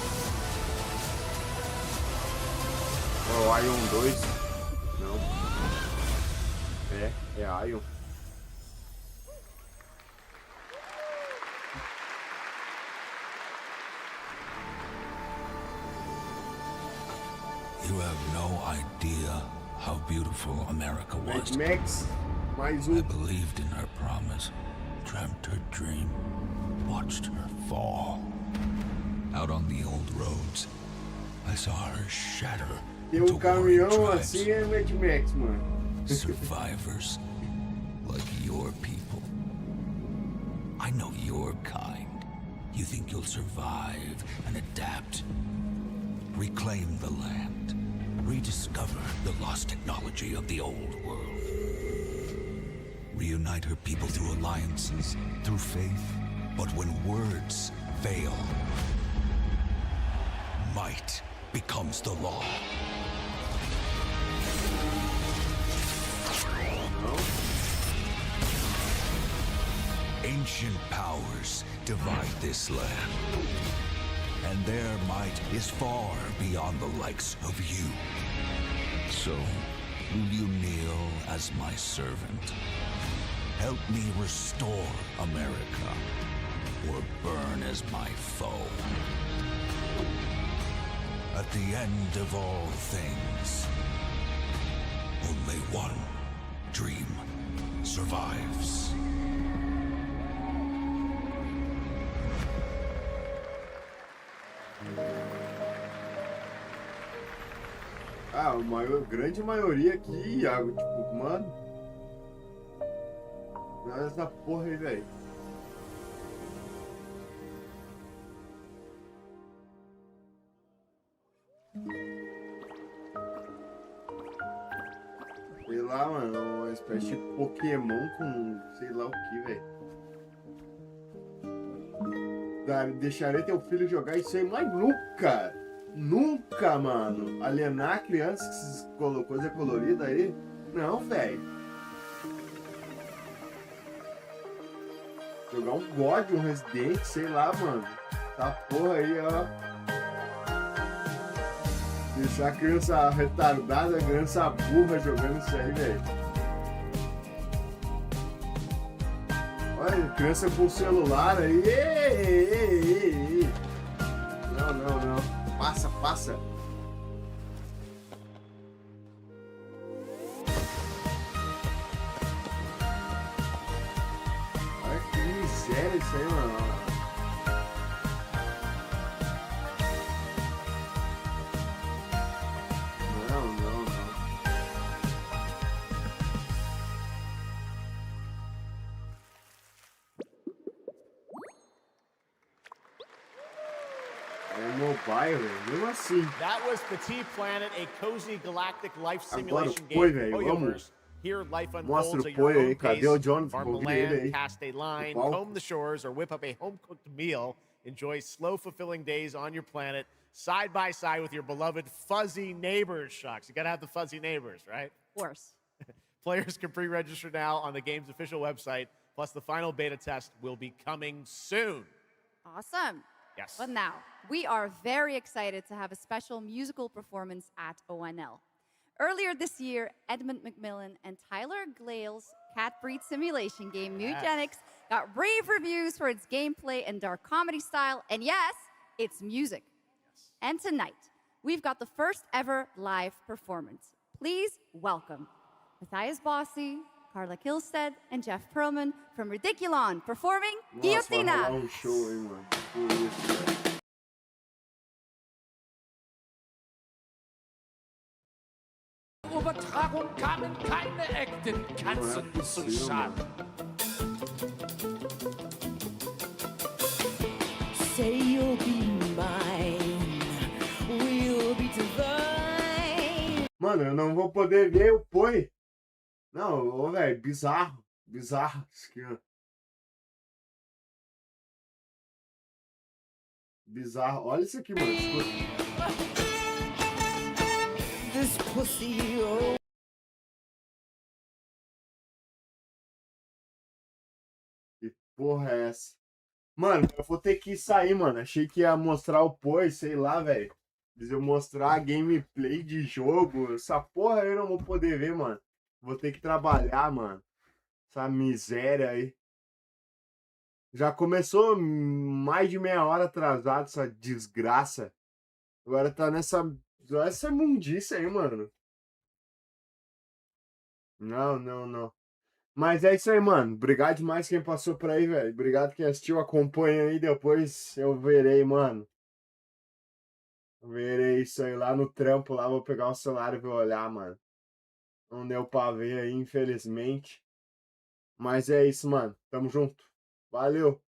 Ou Ion 2. Não. É Ion. You have no idea how beautiful America was. Max, mais um. I believed in her promise, dreamt her dream, watched her fall. Out on the old roads, I saw her shatter Tem into warrior caminhão tribes. assim é Mad Max, mano. Survivors like your people. I know your kind. You think you'll survive and adapt. Reclaim the land. Rediscover the lost technology of the old world. Reunite her people through alliances, through faith. But when words fail, might becomes the law. Ancient powers divide this land, and their might is far beyond the likes of you. So, will you kneel as my servant? Help me restore America, or burn as my foe. At the end of all things, only one dream survives. Ah, grande maioria aqui, Iago, tipo, mano. Olha essa porra aí, velho. Sei lá, mano, uma espécie de Pokémon com sei lá o que, velho. Deixarei teu filho jogar isso aí, mas nunca! Nunca, mano! Alienar crianças com essas coisa colorida aí? Não, velho. Jogar um God, um Resident, sei lá, mano. Tá porra aí, ó. Deixar a criança retardada, a criança burra jogando isso aí, velho. Olha, criança com celular aí. Ei. Não. Passa. Olha que miséria isso aí, mano. Não. Mobile, mesmo assim. That was Petit Planet, a cozy galactic life Agora simulation o Poi, game. velho, vamos. Here, life Mostra unfolds o at Poi your aí, own cadê pace. o John? Farm Vou the ver ele land, aí. cast a line, O pau. comb the shores, or whip up a home-cooked meal. Enjoy slow, fulfilling days on your planet, side by side with your beloved fuzzy neighbors, Shocks. You gotta have the fuzzy neighbors, right? Of course. Players can pre-register now on the game's official website, plus the final beta test will be coming soon. Awesome. Yes. But now, we are very excited to have a special musical performance at ONL. Earlier this year, Edmund McMillan and Tyler Glale's cat breed simulation game, Mutagenics, got rave reviews for its gameplay and dark comedy style, and yes, its music. Yes. And tonight, we've got the first ever live performance. Please welcome Matthias Bossi, Carla Kilstead, and Jeff Perlman from Ridiculon performing Guillotina. Vai rolar show, hein, mano. Por isso, velho. Übertragung kamen keine echten Katzen zu Schaden. Say you'll be mine, we'll be divine. Mano, eu não vou poder ver o Poi. Não, velho, bizarro. Bizarro isso aqui, ó. Bizarro. Olha isso aqui, mano. This pussy, oh. Que porra é essa? Mano, eu vou ter que sair, mano. Achei que ia mostrar o Poi, sei lá, velho. Eles iam mostrar a gameplay de jogo. Essa porra eu não vou poder ver, mano. Vou ter que trabalhar, mano. Essa miséria aí. Já começou mais de meia hora atrasado, essa desgraça. Agora tá essa mundice aí, mano. Não, não, não. Mas é isso aí, mano. Obrigado demais quem passou por aí, velho. Obrigado quem assistiu. Acompanha aí. Depois eu verei, mano. Verei isso aí lá no trampo. Lá vou pegar o celular e vou olhar, mano. Não deu pra ver aí, infelizmente. Mas é isso, mano. Tamo junto. Valeu.